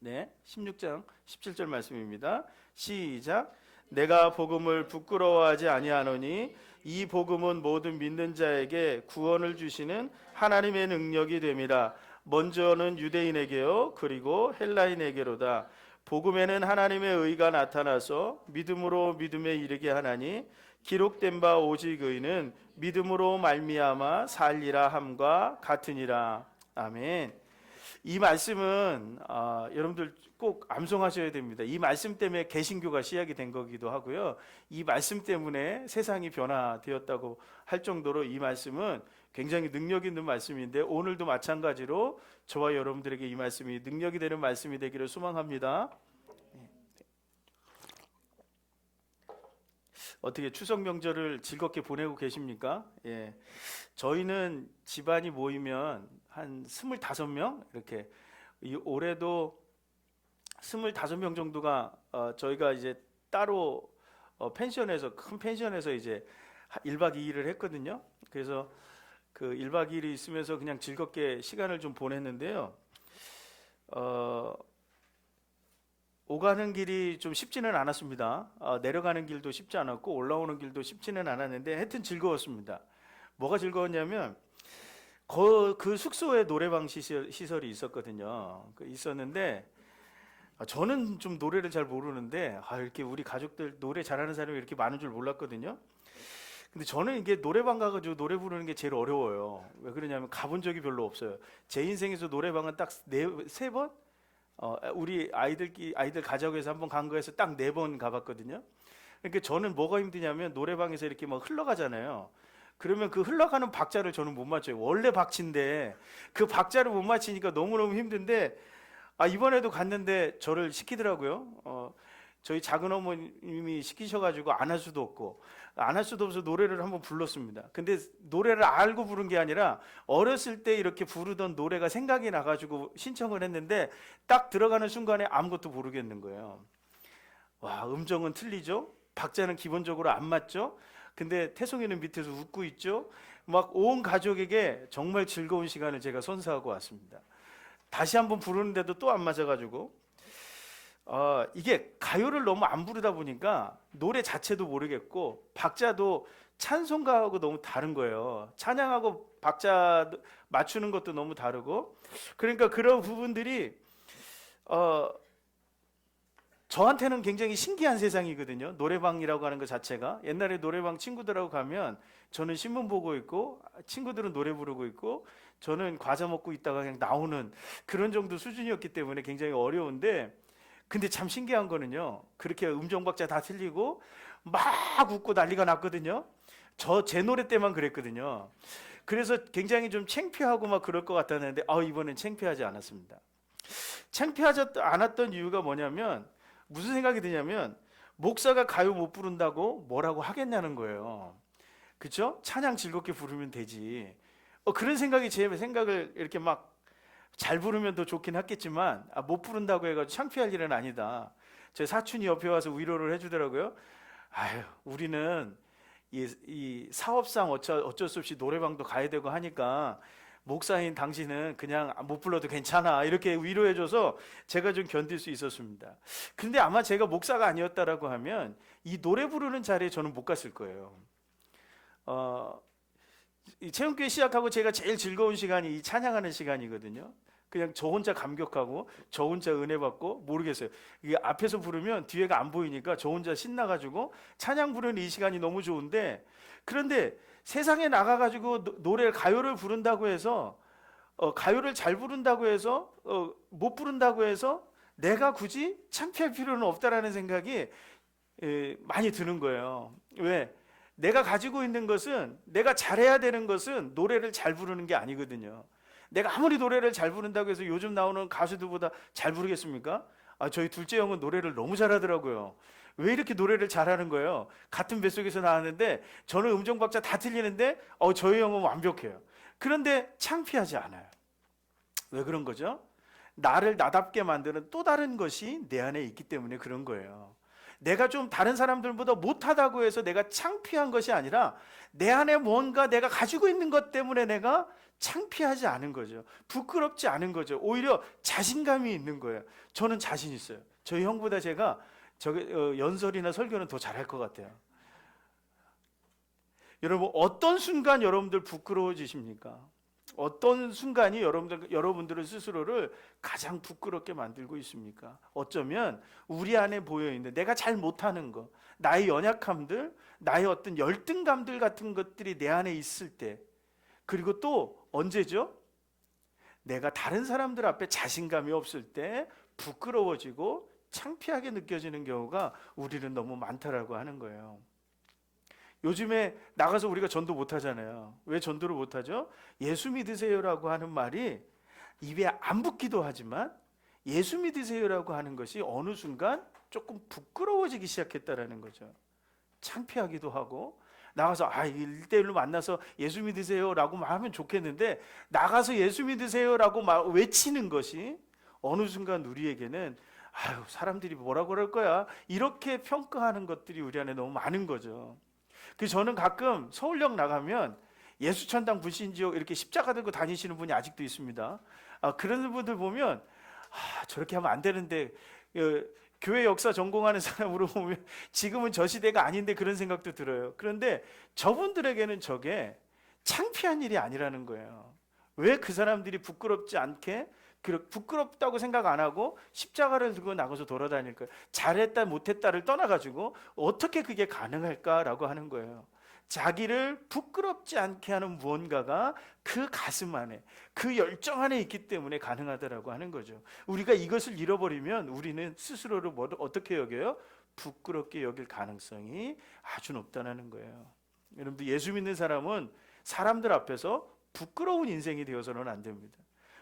네, 16장 17절 말씀입니다. 시작. 내가 복음을 부끄러워하지 아니하노니 이 복음은 모든 믿는 자에게 구원을 주시는 하나님의 능력이 됨이라. 먼저는 유대인에게요 그리고 헬라인에게로다. 복음에는 하나님의 의가 나타나서 믿음으로 믿음에 이르게 하나니 기록된 바 오직 의는 믿음으로 말미암아 살리라 함과 같으니라. 아멘. 이 말씀은 여러분들 꼭 암송하셔야 됩니다. 이 말씀 때문에 개신교가 시작이 된 거기도 하고요. 이 말씀 때문에 세상이 변화되었다고 할 정도로 이 말씀은 굉장히 능력 있는 말씀인데, 오늘도 마찬가지로 저와 여러분들에게 이 말씀이 능력이 되는 말씀이 되기를 소망합니다. 어떻게 추석 명절을 즐겁게 보내고 계십니까? 예. 저희는 집안이 모이면 한 25명 이렇게, 올해도 25명 정도가 저희가 이제 따로 펜션에서, 큰 펜션에서 이제 1박 2일을 했거든요. 그래서 그 1박 2일이 있으면서 그냥 즐겁게 시간을 좀 보냈는데요. 오가는 길이 좀 쉽지는 않았습니다. 내려가는 길도 쉽지 않았고 올라오는 길도 쉽지는 않았는데 하여튼 즐거웠습니다. 뭐가 즐거웠냐면 그 숙소에 노래방 시설이 있었거든요. 있었는데 저는 좀 노래를 잘 모르는데 이렇게 우리 가족들 노래 잘하는 사람이 이렇게 많은 줄 몰랐거든요. 근데 저는 이게 노래방 가가지고 노래 부르는 게 제일 어려워요. 왜 그러냐면 가본 적이 별로 없어요. 제 인생에서 노래방은 딱 세 번? 우리 아이들 가족에서 한번 간 거에서 딱 4번 가봤거든요. 그러니까 저는 뭐가 힘드냐면 노래방에서 이렇게 막 흘러가잖아요. 그러면 그 흘러가는 박자를 저는 못 맞춰요. 원래 박치인데 그 박자를 못 맞히니까 너무너무 힘든데 이번에도 갔는데 저를 시키더라고요. 저희 작은 어머님이 시키셔가지고 안 할 수도 없고 안 할 수도 없어서 노래를 한번 불렀습니다. 근데 노래를 알고 부른 게 아니라 어렸을 때 이렇게 부르던 노래가 생각이 나가지고 신청을 했는데 딱 들어가는 순간에 아무것도 모르겠는 거예요. 와, 음정은 틀리죠? 박자는 기본적으로 안 맞죠? 근데 태송이는 밑에서 웃고 있죠? 막 온 가족에게 정말 즐거운 시간을 제가 선사하고 왔습니다. 다시 한번 부르는데도 또 안 맞아가지고 이게 가요를 너무 안 부르다 보니까 노래 자체도 모르겠고 박자도 찬송가하고 너무 다른 거예요. 찬양하고 박자 맞추는 것도 너무 다르고 그러니까 그런 부분들이 저한테는 굉장히 신기한 세상이거든요. 노래방이라고 하는 것 자체가. 옛날에 노래방 친구들하고 가면 저는 신문 보고 있고 친구들은 노래 부르고 있고 저는 과자 먹고 있다가 그냥 나오는 그런 정도 수준이었기 때문에 굉장히 어려운데 근데 참 신기한 거는요. 그렇게 음정 박자 다 틀리고 막 웃고 난리가 났거든요. 제 노래 때만 그랬거든요. 그래서 굉장히 좀 창피하고 막 그럴 것 같았는데 이번엔 창피하지 않았습니다. 창피하지 않았던 이유가 뭐냐면 무슨 생각이 드냐면 목사가 가요 못 부른다고 뭐라고 하겠냐는 거예요. 그렇죠? 찬양 즐겁게 부르면 되지. 그런 생각이 제 생각을 이렇게 막 잘 부르면 더 좋긴 했겠지만 못 부른다고 해가지고 창피할 일은 아니다. 제 사촌이 옆에 와서 위로를 해주더라고요. 우리는 이 사업상 어쩔 수 없이 노래방도 가야 되고 하니까 목사인 당신은 그냥 못 불러도 괜찮아 이렇게 위로해줘서 제가 좀 견딜 수 있었습니다. 근데 아마 제가 목사가 아니었다라고 하면 이 노래 부르는 자리에 저는 못 갔을 거예요. 이 체험교회 시작하고 제가 제일 즐거운 시간이 이 찬양하는 시간이거든요. 그냥 저 혼자 감격하고 저 혼자 은혜 받고 모르겠어요. 이게 앞에서 부르면 뒤에가 안 보이니까 저 혼자 신나가지고 찬양 부르는 이 시간이 너무 좋은데 그런데 세상에 나가가지고 가요를 부른다고 해서 가요를 잘 부른다고 해서 못 부른다고 해서 내가 굳이 창피할 필요는 없다라는 생각이 많이 드는 거예요. 왜? 내가 가지고 있는 것은 내가 잘해야 되는 것은 노래를 잘 부르는 게 아니거든요. 내가 아무리 노래를 잘 부른다고 해서 요즘 나오는 가수들보다 잘 부르겠습니까? 저희 둘째 형은 노래를 너무 잘하더라고요. 왜 이렇게 노래를 잘하는 거예요? 같은 뱃속에서 나왔는데 저는 음정 박자 다 틀리는데 저희 형은 완벽해요. 그런데 창피하지 않아요. 왜 그런 거죠? 나를 나답게 만드는 또 다른 것이 내 안에 있기 때문에 그런 거예요. 내가 좀 다른 사람들보다 못하다고 해서 내가 창피한 것이 아니라 내 안에 뭔가 내가 가지고 있는 것 때문에 내가 창피하지 않은 거죠. 부끄럽지 않은 거죠. 오히려 자신감이 있는 거예요. 저는 자신 있어요. 저희 형보다 제가 연설이나 설교는 더 잘할 것 같아요. 여러분 어떤 순간 여러분들 부끄러워지십니까? 어떤 순간이 여러분들의 스스로를 가장 부끄럽게 만들고 있습니까? 어쩌면 우리 안에 보여있는 내가 잘 못하는 거, 나의 연약함들, 나의 어떤 열등감들 같은 것들이 내 안에 있을 때, 그리고 또 언제죠? 내가 다른 사람들 앞에 자신감이 없을 때 부끄러워지고 창피하게 느껴지는 경우가 우리는 너무 많다라고 하는 거예요. 요즘에 나가서 우리가 전도 못하잖아요. 왜 전도를 못하죠? 예수 믿으세요라고 하는 말이 입에 안 붙기도 하지만 예수 믿으세요라고 하는 것이 어느 순간 조금 부끄러워지기 시작했다라는 거죠. 창피하기도 하고 나가서 1대1로 만나서 예수 믿으세요라고 하면 좋겠는데 나가서 예수 믿으세요라고 외치는 것이 어느 순간 우리에게는 사람들이 뭐라고 그럴 거야 이렇게 평가하는 것들이 우리 안에 너무 많은 거죠. 그래서 저는 가끔 서울역 나가면 예수천당 불신지옥 이렇게 십자가 들고 다니시는 분이 아직도 있습니다. 그런 분들 보면 저렇게 하면 안 되는데 교회 역사 전공하는 사람으로 보면 지금은 저 시대가 아닌데 그런 생각도 들어요. 그런데 저분들에게는 저게 창피한 일이 아니라는 거예요. 왜 그 사람들이 부끄럽지 않게 부끄럽다고 생각 안 하고 십자가를 들고 나가서 돌아다닐까요? 잘했다 못했다를 떠나가지고 어떻게 그게 가능할까라고 하는 거예요. 자기를 부끄럽지 않게 하는 무언가가 그 가슴 안에, 그 열정 안에 있기 때문에 가능하다라고 하는 거죠. 우리가 이것을 잃어버리면 우리는 스스로를 어떻게 여겨요? 부끄럽게 여길 가능성이 아주 높다는 거예요. 여러분들, 예수 믿는 사람은 사람들 앞에서 부끄러운 인생이 되어서는 안 됩니다.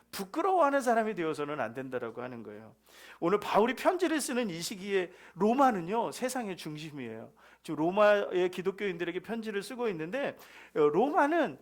부끄러워하는 사람이 되어서는 안 된다라고 하는 거예요. 오늘 바울이 편지를 쓰는 이 시기에 로마는요, 세상의 중심이에요. 지금 로마의 기독교인들에게 편지를 쓰고 있는데, 로마는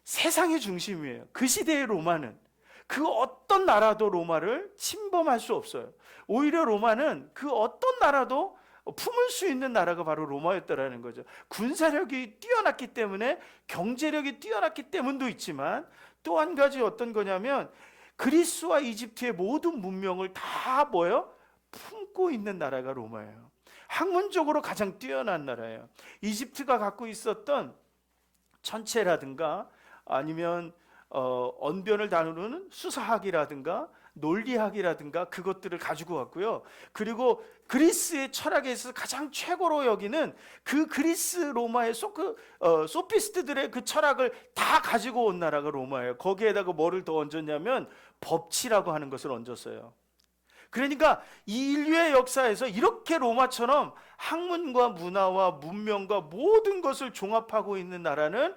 세상의 중심이에요. 그 시대의 로마는 그 어떤 나라도 로마를 침범할 수 없어요. 오히려 로마는 그 어떤 나라도 품을 수 있는 나라가 바로 로마였다라는 거죠. 군사력이 뛰어났기 때문에, 경제력이 뛰어났기 때문도 있지만, 또 한 가지 어떤 거냐면 그리스와 이집트의 모든 문명을 다 뭐예요? 품고 있는 나라가 로마예요. 학문적으로 가장 뛰어난 나라예요. 이집트가 갖고 있었던 천체라든가 아니면 언변을 다루는 수사학이라든가 논리학이라든가 그것들을 가지고 왔고요. 그리고 그리스의 철학에 있어서 가장 최고로 여기는 그 그리스 로마의 소피스트들의 그 철학을 다 가지고 온 나라가 로마예요. 거기에다가 뭐를 더 얹었냐면 법치라고 하는 것을 얹었어요. 그러니까 이 인류의 역사에서 이렇게 로마처럼 학문과 문화와 문명과 모든 것을 종합하고 있는 나라는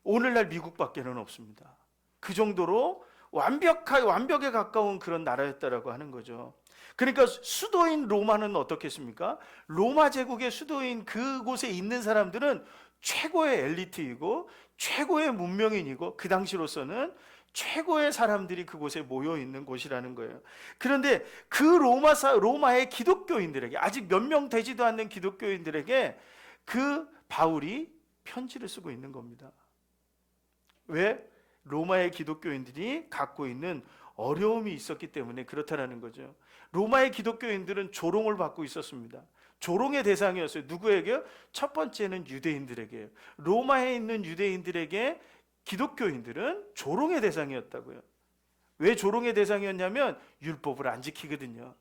오늘날 미국밖에는 없습니다. 그 정도로 완벽에 가까운 그런 나라였다라고 하는 거죠. 그러니까 수도인 로마는 어떻겠습니까? 로마 제국의 수도인 그곳에 있는 사람들은 최고의 엘리트이고 최고의 문명인이고 그 당시로서는 최고의 사람들이 그곳에 모여 있는 곳이라는 거예요. 그런데 그 로마의 기독교인들에게, 아직 몇 명 되지도 않는 기독교인들에게 그 바울이 편지를 쓰고 있는 겁니다. 왜? 로마의 기독교인들이 갖고 있는 어려움이 있었기 때문에 그렇다라는 거죠. 로마의 기독교인들은 조롱을 받고 있었습니다. 조롱의 대상이었어요. 누구에게요? 첫 번째는 유대인들에게요. 로마에 있는 유대인들에게 기독교인들은 조롱의 대상이었다고요. 왜 조롱의 대상이었냐면 율법을 안 지키거든요.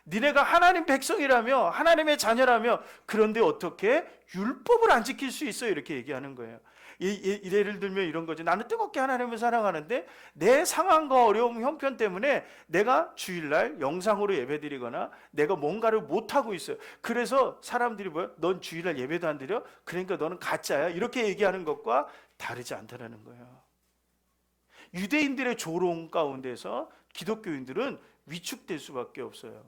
니네가 하나님 백성이라며 하나님의 자녀라며 그런데 어떻게 율법을 안 지킬 수 있어? 이렇게 얘기하는 거예요. 예를 들면 이런 거죠. 나는 뜨겁게 하나님을 사랑하는데 내 상황과 어려움, 형편 때문에 내가 주일날 영상으로 예배드리거나 내가 뭔가를 못하고 있어요. 그래서 사람들이 뭐야? 넌 주일날 예배도 안 드려? 그러니까 너는 가짜야. 이렇게 얘기하는 것과 다르지 않다라는 거예요. 유대인들의 조롱 가운데서 기독교인들은 위축될 수밖에 없어요.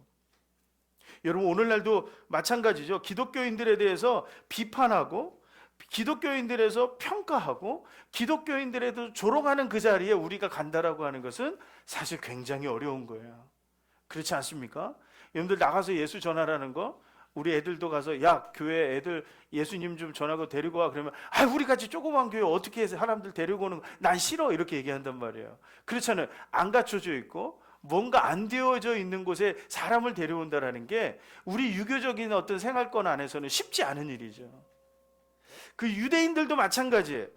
여러분, 오늘날도 마찬가지죠. 기독교인들에 대해서 비판하고 기독교인들에서 평가하고 기독교인들에도 조롱하는 그 자리에 우리가 간다라고 하는 것은 사실 굉장히 어려운 거예요. 그렇지 않습니까? 여러분들 나가서 예수 전하라는 거, 우리 애들도 가서 야, 교회 애들 예수님 좀 전하고 데리고 와. 그러면 우리 같이 조그만 교회 어떻게 해서 사람들 데리고 오는 거 난 싫어. 이렇게 얘기한단 말이에요. 그렇잖아요. 안 갖춰져 있고 뭔가 안 되어져 있는 곳에 사람을 데려온다라는 게 우리 유교적인 어떤 생활권 안에서는 쉽지 않은 일이죠. 그 유대인들도 마찬가지예요.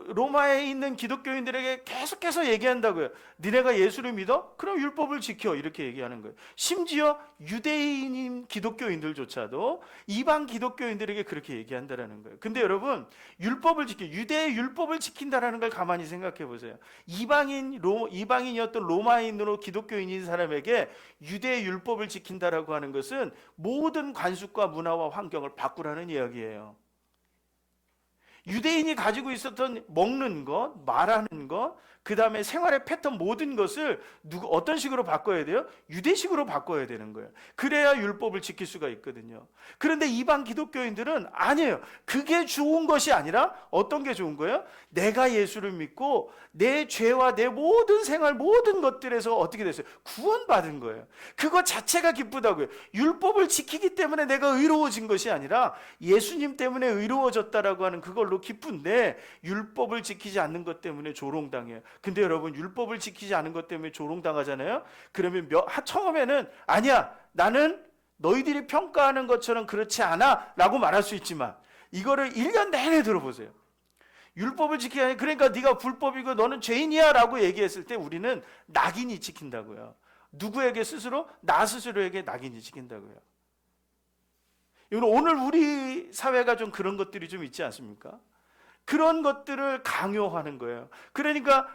로마에 있는 기독교인들에게 계속해서 얘기한다고요. 니네가 예수를 믿어? 그럼 율법을 지켜. 이렇게 얘기하는 거예요. 심지어 유대인인 기독교인들조차도 이방 기독교인들에게 그렇게 얘기한다라는 거예요. 근데 여러분, 유대의 율법을 지킨다라는 걸 가만히 생각해 보세요. 이방인이었던 로마인으로 기독교인인 사람에게 유대의 율법을 지킨다라고 하는 것은 모든 관습과 문화와 환경을 바꾸라는 이야기예요. 유대인이 가지고 있었던 먹는 것, 말하는 것, 그 다음에 생활의 패턴 모든 것을 어떤 식으로 바꿔야 돼요? 유대식으로 바꿔야 되는 거예요. 그래야 율법을 지킬 수가 있거든요. 그런데 이방 기독교인들은 아니에요. 그게 좋은 것이 아니라 어떤 게 좋은 거예요? 내가 예수를 믿고 내 죄와 내 모든 생활 모든 것들에서 어떻게 됐어요? 구원받은 거예요. 그것 자체가 기쁘다고요. 율법을 지키기 때문에 내가 의로워진 것이 아니라 예수님 때문에 의로워졌다라고 하는 그걸로 기쁜데, 율법을 지키지 않는 것 때문에 조롱당해요. 근데 여러분, 율법을 지키지 않은 것 때문에 조롱당하잖아요. 그러면 처음에는 아니야, 나는 너희들이 평가하는 것처럼 그렇지 않아 라고 말할 수 있지만 이거를 1년 내내 들어보세요. 율법을 지키지 않으니 그러니까 네가 불법이고 너는 죄인이야 라고 얘기했을 때 우리는 낙인이 찍힌다고요. 누구에게 스스로? 나 스스로에게 낙인이 찍힌다고요. 오늘 우리 사회가 좀 그런 것들이 좀 있지 않습니까? 그런 것들을 강요하는 거예요. 그러니까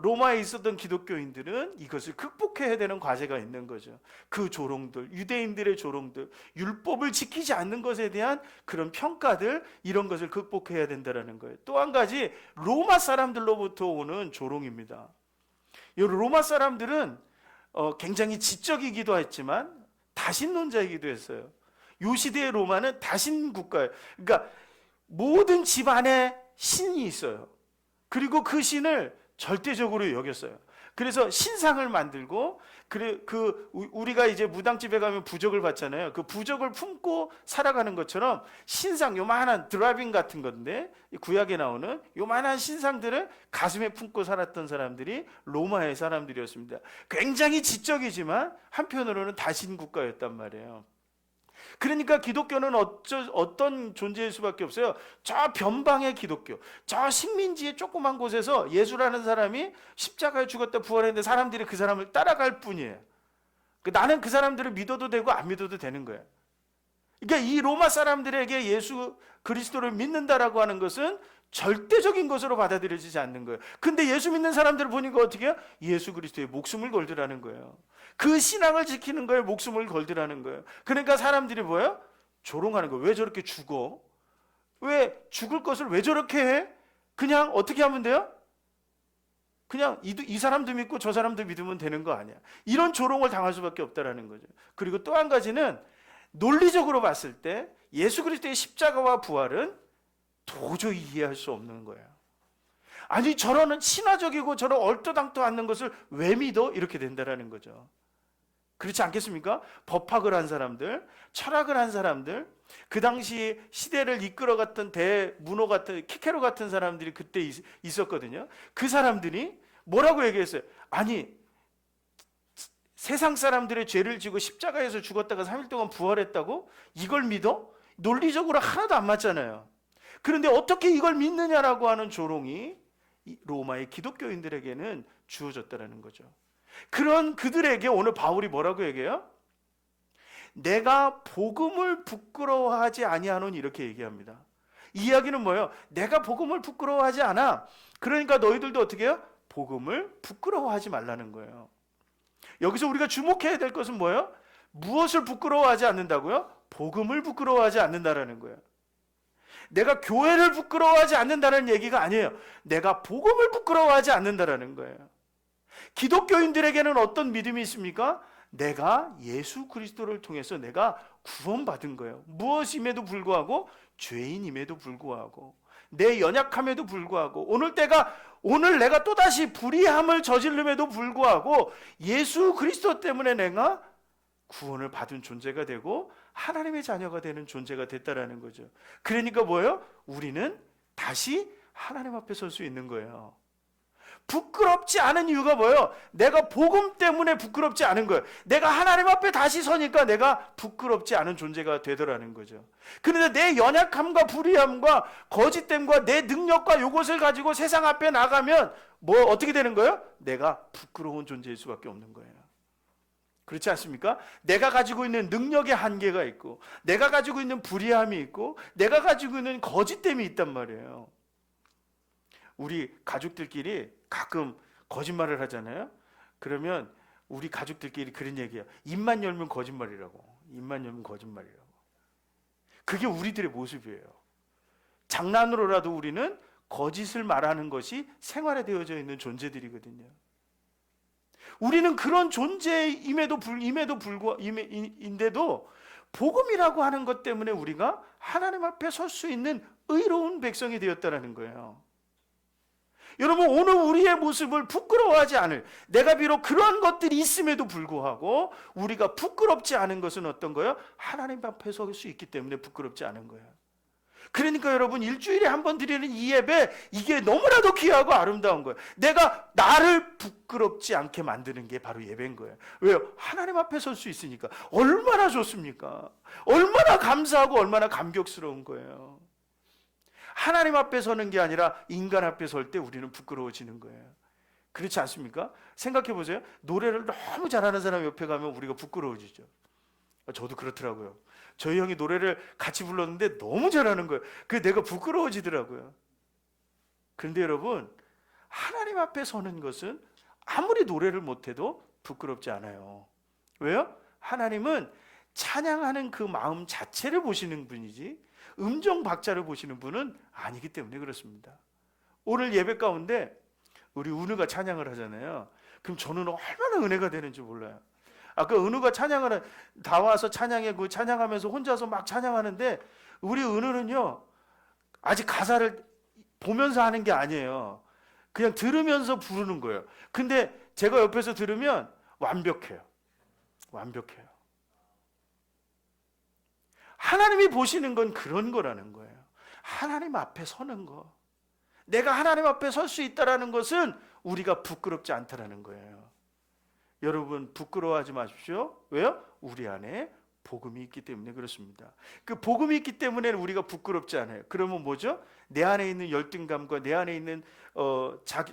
로마에 있었던 기독교인들은 이것을 극복해야 되는 과제가 있는 거죠. 그 조롱들, 유대인들의 조롱들, 율법을 지키지 않는 것에 대한 그런 평가들, 이런 것을 극복해야 된다는 거예요. 또 한 가지, 로마 사람들로부터 오는 조롱입니다. 이 로마 사람들은 굉장히 지적이기도 했지만 다신론자이기도 했어요. 이 시대의 로마는 다신 국가예요. 그러니까 모든 집안에 신이 있어요. 그리고 그 신을 절대적으로 여겼어요. 그래서 신상을 만들고, 우리가 이제 무당집에 가면 부적을 받잖아요. 그 부적을 품고 살아가는 것처럼 신상, 요만한 드라빈 같은 건데, 구약에 나오는 요만한 신상들을 가슴에 품고 살았던 사람들이 로마의 사람들이었습니다. 굉장히 지적이지만 한편으로는 다신 국가였단 말이에요. 그러니까 기독교는 어떤 존재일 수밖에 없어요. 저 변방의 기독교, 저 식민지의 조그만 곳에서 예수라는 사람이 십자가에 죽었다 부활했는데 사람들이 그 사람을 따라갈 뿐이에요. 나는 그 사람들을 믿어도 되고 안 믿어도 되는 거예요. 그러니까 이 로마 사람들에게 예수 그리스도를 믿는다라고 하는 것은 절대적인 것으로 받아들여지지 않는 거예요. 근데 예수 믿는 사람들을 보니까 어떻게 해요? 예수 그리스도의 목숨을 걸더라는 거예요. 그 신앙을 지키는 거에 목숨을 걸더라는 거예요. 그러니까 사람들이 뭐예요? 조롱하는 거예요. 왜 저렇게 죽어? 왜 죽을 것을 왜 저렇게 해? 그냥 어떻게 하면 돼요? 그냥 이 사람도 믿고 저 사람도 믿으면 되는 거 아니야. 이런 조롱을 당할 수밖에 없다라는 거죠. 그리고 또 한 가지는 논리적으로 봤을 때 예수 그리스도의 십자가와 부활은 도저히 이해할 수 없는 거예요. 아니 저런 신화적이고 저런 얼토당토 않는 것을 왜 믿어? 이렇게 된다라는 거죠. 그렇지 않겠습니까? 법학을 한 사람들, 철학을 한 사람들, 그 당시 시대를 이끌어갔던 대문호 같은 키케로 같은 사람들이 그때 있었거든요. 그 사람들이 뭐라고 얘기했어요? 아니 세상 사람들의 죄를 지고 십자가에서 죽었다가 3일 동안 부활했다고? 이걸 믿어? 논리적으로 하나도 안 맞잖아요. 그런데 어떻게 이걸 믿느냐라고 하는 조롱이 로마의 기독교인들에게는 주어졌다는 거죠. 그런 그들에게 오늘 바울이 뭐라고 얘기해요? 내가 복음을 부끄러워하지 아니하노니 이렇게 얘기합니다. 이 이야기는 뭐예요? 내가 복음을 부끄러워하지 않아. 그러니까 너희들도 어떻게 해요? 복음을 부끄러워하지 말라는 거예요. 여기서 우리가 주목해야 될 것은 뭐예요? 무엇을 부끄러워하지 않는다고요? 복음을 부끄러워하지 않는다라는 거예요. 내가 교회를 부끄러워하지 않는다는 얘기가 아니에요. 내가 복음을 부끄러워하지 않는다라는 거예요. 기독교인들에게는 어떤 믿음이 있습니까? 내가 예수 그리스도를 통해서 내가 구원받은 거예요. 무엇임에도 불구하고 죄인임에도 불구하고 내 연약함에도 불구하고 오늘 내가 또다시 불의함을 저지름에도 불구하고 예수 그리스도 때문에 내가 구원을 받은 존재가 되고 하나님의 자녀가 되는 존재가 됐다라는 거죠. 그러니까 뭐예요? 우리는 다시 하나님 앞에 설 수 있는 거예요. 부끄럽지 않은 이유가 뭐예요? 내가 복음 때문에 부끄럽지 않은 거예요. 내가 하나님 앞에 다시 서니까 내가 부끄럽지 않은 존재가 되더라는 거죠. 그런데 내 연약함과 불의함과 거짓됨과 내 능력과 이것을 가지고 세상 앞에 나가면 어떻게 되는 거예요? 내가 부끄러운 존재일 수밖에 없는 거예요. 그렇지 않습니까? 내가 가지고 있는 능력의 한계가 있고 내가 가지고 있는 불의함이 있고 내가 가지고 있는 거짓됨이 있단 말이에요. 우리 가족들끼리 가끔 거짓말을 하잖아요. 그러면 우리 가족들끼리 그런 얘기해요. 입만 열면 거짓말이라고. 입만 열면 거짓말이라고. 그게 우리들의 모습이에요. 장난으로라도 우리는 거짓을 말하는 것이 생활에 되어져 있는 존재들이거든요. 우리는 그런 존재임에도 인데도 복음이라고 하는 것 때문에 우리가 하나님 앞에 설 수 있는 의로운 백성이 되었다는 거예요. 여러분 오늘 우리의 모습을 부끄러워하지 않을, 내가 비록 그러한 것들이 있음에도 불구하고 우리가 부끄럽지 않은 것은 어떤 거예요? 하나님 앞에 설 수 있기 때문에 부끄럽지 않은 거예요. 그러니까 여러분 일주일에 한 번 드리는 이 예배 이게 너무나도 귀하고 아름다운 거예요. 내가 나를 부끄럽지 않게 만드는 게 바로 예배인 거예요. 왜요? 하나님 앞에 설 수 있으니까. 얼마나 좋습니까? 얼마나 감사하고 얼마나 감격스러운 거예요. 하나님 앞에 서는 게 아니라 인간 앞에 설 때 우리는 부끄러워지는 거예요. 그렇지 않습니까? 생각해 보세요. 노래를 너무 잘하는 사람 옆에 가면 우리가 부끄러워지죠. 저도 그렇더라고요. 저희 형이 노래를 같이 불렀는데 너무 잘하는 거예요. 그게 내가 부끄러워지더라고요. 그런데 여러분, 하나님 앞에 서는 것은 아무리 노래를 못해도 부끄럽지 않아요. 왜요? 하나님은 찬양하는 그 마음 자체를 보시는 분이지 음정 박자를 보시는 분은 아니기 때문에 그렇습니다. 오늘 예배 가운데 우리 은우가 찬양을 하잖아요. 그럼 저는 얼마나 은혜가 되는지 몰라요. 아까 은우가 찬양을 다 와서 찬양해 그 찬양하면서 혼자서 막 찬양하는데 우리 은우는요 아직 가사를 보면서 하는 게 아니에요. 그냥 들으면서 부르는 거예요. 근데 제가 옆에서 들으면 완벽해요. 완벽해요. 하나님이 보시는 건 그런 거라는 거예요. 하나님 앞에 서는 거. 내가 하나님 앞에 설 수 있다는 것은 우리가 부끄럽지 않다라는 거예요. 여러분 부끄러워하지 마십시오. 왜요? 우리 안에 복음이 있기 때문에 그렇습니다. 그 복음이 있기 때문에 우리가 부끄럽지 않아요. 그러면 뭐죠? 내 안에 있는 열등감과 내 안에 있는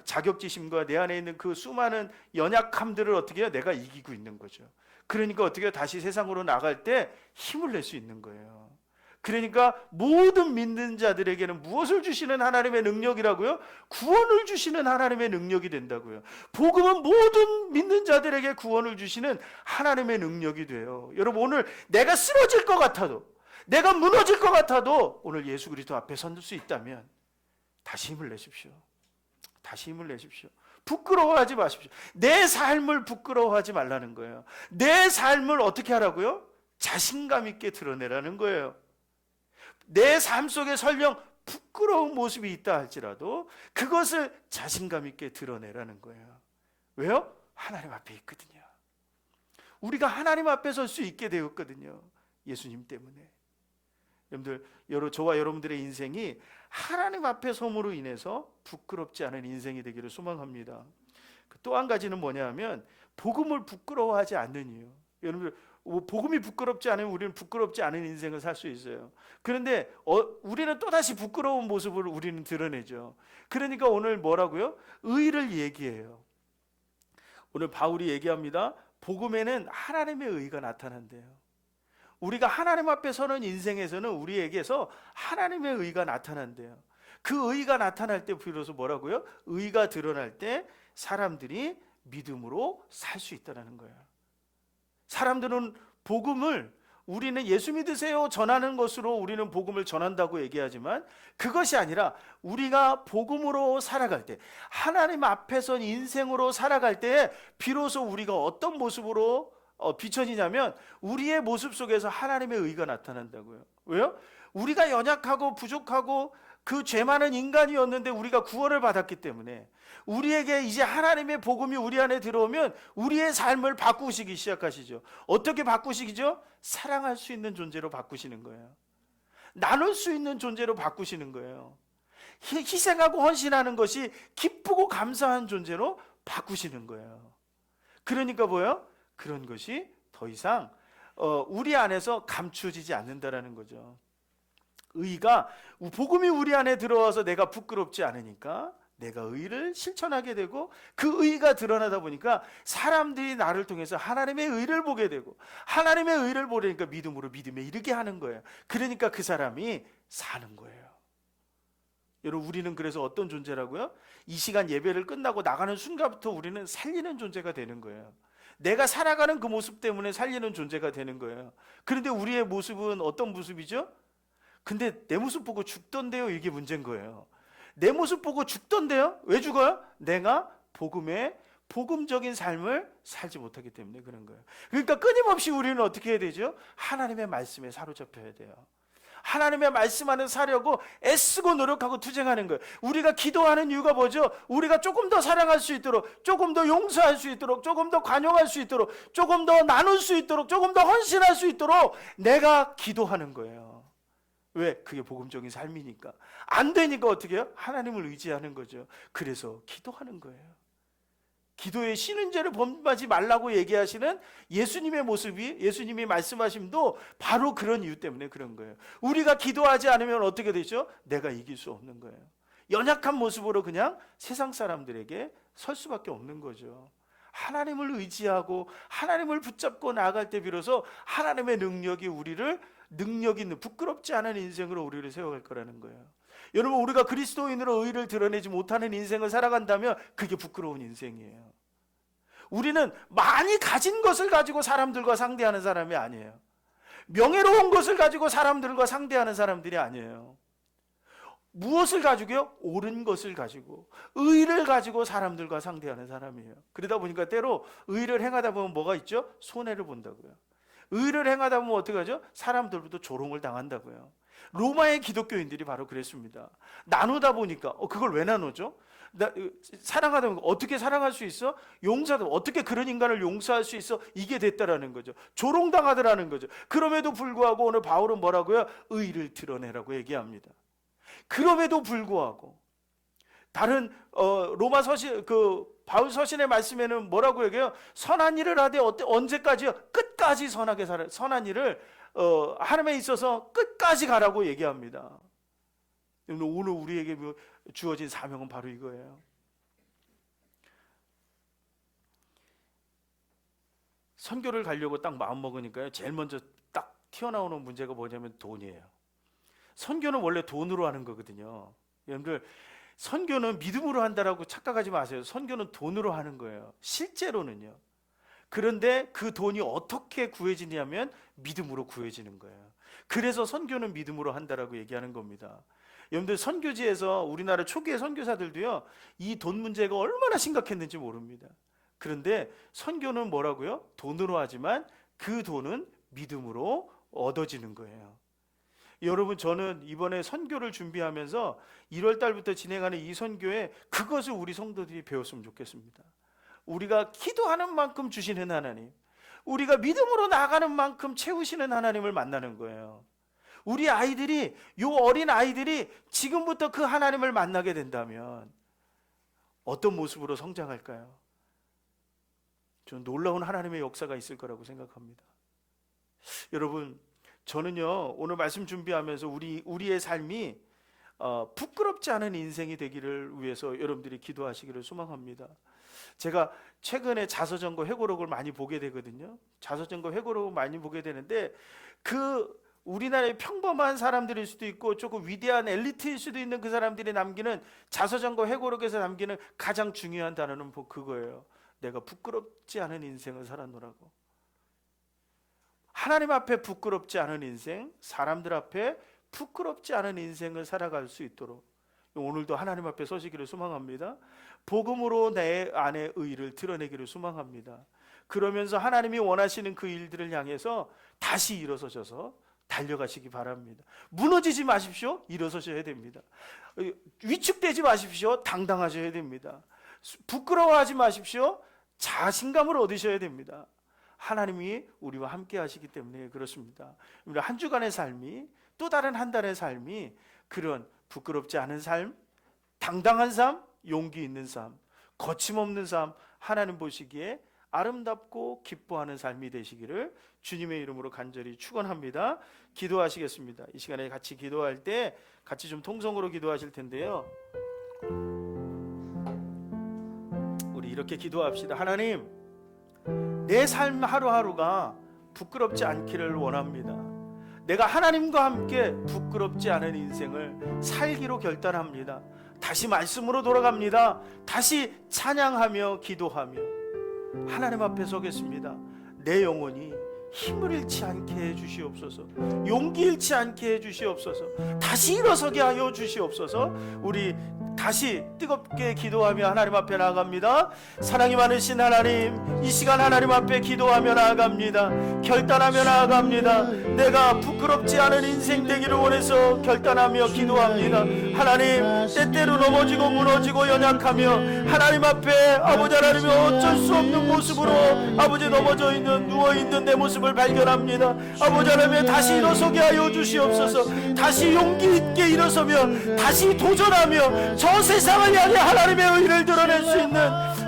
자격지심과 내 안에 있는 그 수많은 연약함들을 어떻게 해요? 내가 이기고 있는 거죠. 그러니까 어떻게 해요? 다시 세상으로 나갈 때 힘을 낼 수 있는 거예요. 그러니까 모든 믿는 자들에게는 무엇을 주시는 하나님의 능력이라고요? 구원을 주시는 하나님의 능력이 된다고요. 복음은 모든 믿는 자들에게 구원을 주시는 하나님의 능력이 돼요. 여러분 오늘 내가 쓰러질 것 같아도 내가 무너질 것 같아도 오늘 예수 그리스도 앞에 설 수 있다면 다시 힘을 내십시오. 다시 힘을 내십시오. 부끄러워하지 마십시오. 내 삶을 부끄러워하지 말라는 거예요. 내 삶을 어떻게 하라고요? 자신감 있게 드러내라는 거예요. 내 삶 속에 설령 부끄러운 모습이 있다 할지라도 그것을 자신감 있게 드러내라는 거예요. 왜요? 하나님 앞에 있거든요. 우리가 하나님 앞에 설 수 있게 되었거든요. 예수님 때문에. 여러분들, 저와 여러분들의 인생이 하나님 앞에 섬으로 인해서 부끄럽지 않은 인생이 되기를 소망합니다. 또 한 가지는 뭐냐 하면 복음을 부끄러워하지 않는 이유. 여러분들 복음이 부끄럽지 않으면 우리는 부끄럽지 않은 인생을 살 수 있어요. 그런데 우리는 또다시 부끄러운 모습을 우리는 드러내죠. 그러니까 오늘 뭐라고요? 의를 얘기해요. 오늘 바울이 얘기합니다. 복음에는 하나님의 의가 나타난대요. 우리가 하나님 앞에 서는 인생에서는 우리에게서 하나님의 의가 나타난대요. 그 의가 나타날 때 비로소 뭐라고요? 의가 드러날 때 사람들이 믿음으로 살 수 있다는 거예요. 사람들은 복음을 우리는 예수 믿으세요 전하는 것으로 우리는 복음을 전한다고 얘기하지만 그것이 아니라 우리가 복음으로 살아갈 때 하나님 앞에서 인생으로 살아갈 때 비로소 우리가 어떤 모습으로 비춰지냐면 우리의 모습 속에서 하나님의 의가 나타난다고요. 왜요? 우리가 연약하고 부족하고 그 죄 많은 인간이었는데 우리가 구원을 받았기 때문에 우리에게 이제 하나님의 복음이 우리 안에 들어오면 우리의 삶을 바꾸시기 시작하시죠. 어떻게 바꾸시기죠? 사랑할 수 있는 존재로 바꾸시는 거예요. 나눌 수 있는 존재로 바꾸시는 거예요. 희생하고 헌신하는 것이 기쁘고 감사한 존재로 바꾸시는 거예요. 그러니까 뭐예요? 그런 것이 더 이상 우리 안에서 감추어지지 않는다라는 거죠. 의가 복음이 우리 안에 들어와서 내가 부끄럽지 않으니까 내가 의를 실천하게 되고 그 의가 드러나다 보니까 사람들이 나를 통해서 하나님의 의를 보게 되고 하나님의 의를 보려니까 믿음으로 믿음에 이르게 하는 거예요. 그러니까 그 사람이 사는 거예요. 여러분 우리는 그래서 어떤 존재라고요? 이 시간 예배를 끝나고 나가는 순간부터 우리는 살리는 존재가 되는 거예요. 내가 살아가는 그 모습 때문에 살리는 존재가 되는 거예요. 그런데 우리의 모습은 어떤 모습이죠? 근데 내 모습 보고 죽던데요. 이게 문제인 거예요. 내 모습 보고 죽던데요. 왜 죽어요? 내가 복음적인 삶을 살지 못하기 때문에 그런 거예요. 그러니까 끊임없이 우리는 어떻게 해야 되죠? 하나님의 말씀에 사로잡혀야 돼요. 하나님의 말씀 안에 사려고 애쓰고 노력하고 투쟁하는 거예요. 우리가 기도하는 이유가 뭐죠? 우리가 조금 더 사랑할 수 있도록, 조금 더 용서할 수 있도록, 조금 더 관용할 수 있도록, 조금 더 나눌 수 있도록, 조금 더 헌신할 수 있도록 내가 기도하는 거예요. 왜? 그게 복음적인 삶이니까. 안 되니까 어떻게 해요? 하나님을 의지하는 거죠. 그래서 기도하는 거예요. 기도에 쉬는 죄를 범하지 말라고 얘기하시는 예수님의 모습이, 예수님이 말씀하심도 바로 그런 이유 때문에 그런 거예요. 우리가 기도하지 않으면 어떻게 되죠? 내가 이길 수 없는 거예요. 연약한 모습으로 그냥 세상 사람들에게 설 수밖에 없는 거죠. 하나님을 의지하고 하나님을 붙잡고 나아갈 때 비로소 하나님의 능력이 우리를 능력 있는 부끄럽지 않은 인생으로 우리를 세워갈 거라는 거예요. 여러분, 우리가 그리스도인으로 의를 드러내지 못하는 인생을 살아간다면 그게 부끄러운 인생이에요. 우리는 많이 가진 것을 가지고 사람들과 상대하는 사람이 아니에요. 명예로운 것을 가지고 사람들과 상대하는 사람들이 아니에요. 무엇을 가지고요? 옳은 것을 가지고, 의를 가지고 사람들과 상대하는 사람이에요. 그러다 보니까 때로 의를 행하다 보면 뭐가 있죠? 손해를 본다고요. 의를 행하다 보면 어떻게 하죠? 사람들부터 조롱을 당한다고요. 로마의 기독교인들이 바로 그랬습니다. 나누다 보니까 그걸 왜 나누죠? 사랑하다 보니까 어떻게 사랑할 수 있어? 용서도 어떻게 그런 인간을 용서할 수 있어? 이게 됐다라는 거죠. 조롱당하더라는 거죠. 그럼에도 불구하고 오늘 바울은 뭐라고요? 의를 드러내라고 얘기합니다. 그럼에도 불구하고 다른 로마 서신 바울 서신의 말씀에는 뭐라고 얘기해요? 선한 일을 하되 언제까지요? 끝까지 선하게 살아. 선한 일을 하나님에 있어서 끝까지 가라고 얘기합니다. 오늘 우리에게 주어진 사명은 바로 이거예요. 선교를 가려고 딱 마음 먹으니까요, 제일 먼저 딱 튀어나오는 문제가 뭐냐면 돈이에요. 선교는 원래 돈으로 하는 거거든요. 여러분들, 선교는 믿음으로 한다라고 착각하지 마세요. 선교는 돈으로 하는 거예요. 실제로는요. 그런데 그 돈이 어떻게 구해지냐면 믿음으로 구해지는 거예요. 그래서 선교는 믿음으로 한다라고 얘기하는 겁니다. 여러분들, 선교지에서 우리나라 초기의 선교사들도요, 이 돈 문제가 얼마나 심각했는지 모릅니다. 그런데 선교는 뭐라고요? 돈으로 하지만 그 돈은 믿음으로 얻어지는 거예요. 여러분, 저는 이번에 선교를 준비하면서 1월 달부터 진행하는 이 선교에 그것을 우리 성도들이 배웠으면 좋겠습니다. 우리가 기도하는 만큼 주시는 하나님, 우리가 믿음으로 나가는 만큼 채우시는 하나님을 만나는 거예요. 우리 아이들이, 요 어린 아이들이 지금부터 그 하나님을 만나게 된다면 어떤 모습으로 성장할까요? 저는 놀라운 하나님의 역사가 있을 거라고 생각합니다. 여러분, 저는요, 오늘 말씀 준비하면서 우리의 삶이 부끄럽지 않은 인생이 되기를 위해서 여러분들이 기도하시기를 소망합니다. 제가 최근에 자서전과 회고록을 많이 보게 되거든요. 자서전과 회고록을 많이 보게 되는데, 우리나라의 평범한 사람들일 수도 있고 조금 위대한 엘리트일 수도 있는 그 사람들이 남기는 자서전과 회고록에서 남기는 가장 중요한 단어는 그거예요. 내가 부끄럽지 않은 인생을 살아노라고. 하나님 앞에 부끄럽지 않은 인생, 사람들 앞에 부끄럽지 않은 인생을 살아갈 수 있도록 오늘도 하나님 앞에 서시기를 소망합니다. 복음으로 내 안의 의를 드러내기를 소망합니다. 그러면서 하나님이 원하시는 그 일들을 향해서 다시 일어서셔서 달려가시기 바랍니다. 무너지지 마십시오. 일어서셔야 됩니다. 위축되지 마십시오. 당당하셔야 됩니다. 부끄러워하지 마십시오. 자신감을 얻으셔야 됩니다. 하나님이 우리와 함께 하시기 때문에 그렇습니다. 우리 한 주간의 삶이, 또 다른 한 달의 삶이 그런 부끄럽지 않은 삶, 당당한 삶, 용기 있는 삶, 거침없는 삶, 하나님 보시기에 아름답고 기뻐하는 삶이 되시기를 주님의 이름으로 간절히 축원합니다. 기도하시겠습니다. 이 시간에 같이 기도할 때 같이 좀 통성으로 기도하실 텐데요. 우리 이렇게 기도합시다. 하나님, 내 삶 하루하루가 부끄럽지 않기를 원합니다. 내가 하나님과 함께 부끄럽지 않은 인생을 살기로 결단합니다. 다시 말씀으로 돌아갑니다. 다시 찬양하며 기도하며 하나님 앞에 서겠습니다. 내 영혼이 힘을 잃지 않게 해주시옵소서. 용기 잃지 않게 해주시옵소서. 다시 일어서게 하여 주시옵소서. 우리 다시 뜨겁게 기도하며 하나님 앞에 나아갑니다. 사랑이 많으신 하나님, 이 시간 하나님 앞에 기도하며 나아갑니다. 결단하며 나아갑니다. 내가 부끄럽지 않은 인생 되기를 원해서 결단하며 기도합니다. 하나님, 때때로 넘어지고 무너지고 연약하며 하나님 앞에 아버지 하나님이 어쩔 수 없는 모습으로 아버지 넘어져 있는, 누워 있는 내 모습을 발견합니다. 아버지 하나님, 다시 일어서게 하여 주시옵소서. 다시 용기 있게 일어서며 다시 도전하며 저 세상을 향해 하나님의 의를 드러낼 수 있는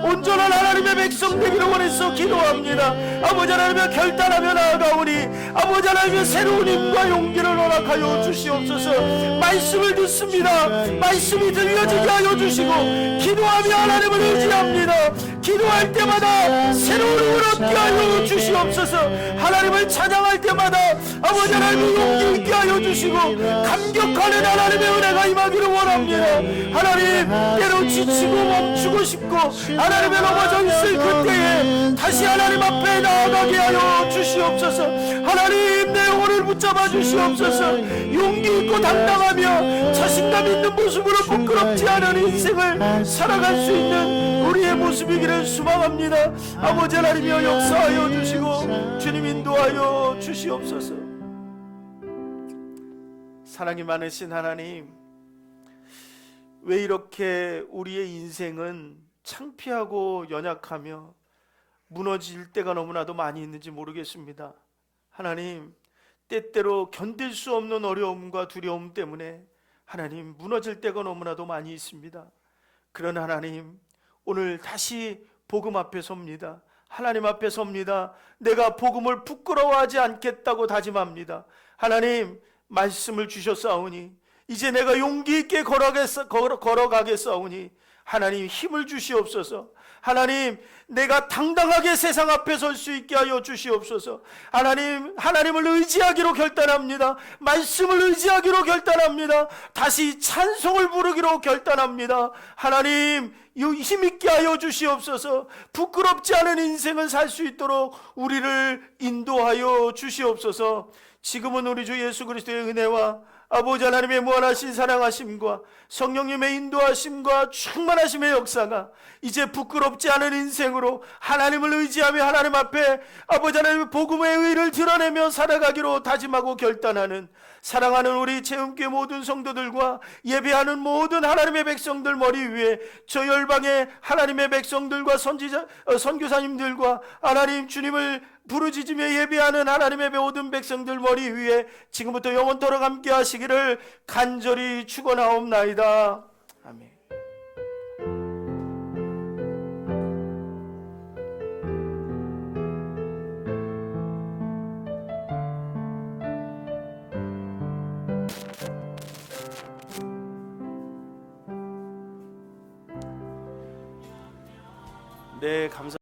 온전한 하나님의 백성 되기를 원해서 기도합니다. 아버지 하나님의 결단하며 나아가오니 아버지 하나님의 새로운 힘과 용기를 허락하여 주시옵소서. 말씀을 듣습니다. 말씀이 들려지게 하여 주시고 기도하며 하나님을 의지합니다. 기도할 때마다 새로운 힘을 얻게 하여 주시옵소서. 하나님을 찬양할 때마다 아버지 하나님의 용기 있게 하여 주시고 감격하는 하나님의 은혜가 임하기를 원합니다. 하나님, 때로 지치고 멈추고 싶고 하나님의 넘어져 있을 그때에 다시 하나님 앞에 나아가게 하여 주시옵소서. 하나님, 내 영혼을 붙잡아 주시옵소서. 용기 있고 당당하며 자신감 있는 모습으로 부끄럽지 않은 인생을 살아갈 수 있는 우리의 모습이기를 소망합니다. 아버지 하나님이여 역사하여 주시고 주님 인도하여 주시옵소서. 사랑이 많으신 하나님, 왜 이렇게 우리의 인생은 창피하고 연약하며 무너질 때가 너무나도 많이 있는지 모르겠습니다. 하나님, 때때로 견딜 수 없는 어려움과 두려움 때문에 하나님 무너질 때가 너무나도 많이 있습니다. 그런 하나님, 오늘 다시 복음 앞에 섭니다. 하나님 앞에 섭니다. 내가 복음을 부끄러워하지 않겠다고 다짐합니다. 하나님, 말씀을 주셨사오니 이제 내가 용기 있게 걸어가겠사오니 하나님 힘을 주시옵소서. 하나님, 내가 당당하게 세상 앞에 설 수 있게 하여 주시옵소서. 하나님, 하나님을 의지하기로 결단합니다. 말씀을 의지하기로 결단합니다. 다시 찬송을 부르기로 결단합니다. 하나님, 힘있게 하여 주시옵소서. 부끄럽지 않은 인생을 살 수 있도록 우리를 인도하여 주시옵소서. 지금은 우리 주 예수 그리스도의 은혜와 아버지 하나님의 무한하신 사랑하심과 성령님의 인도하심과 충만하심의 역사가 이제 부끄럽지 않은 인생으로 하나님을 의지하며 하나님 앞에 아버지 하나님의 복음의 의를 드러내며 살아가기로 다짐하고 결단하는 사랑하는 우리 체험교회 모든 성도들과 예배하는 모든 하나님의 백성들 머리 위에 저 열방의 하나님의 백성들과 선교사님들과 하나님 주님을 부르짖으며 예배하는 하나님의 모든 백성들 머리 위에 지금부터 영원토록 함께 하시기를 간절히 축원하옵나이다. 아멘. 네, 감사합니다.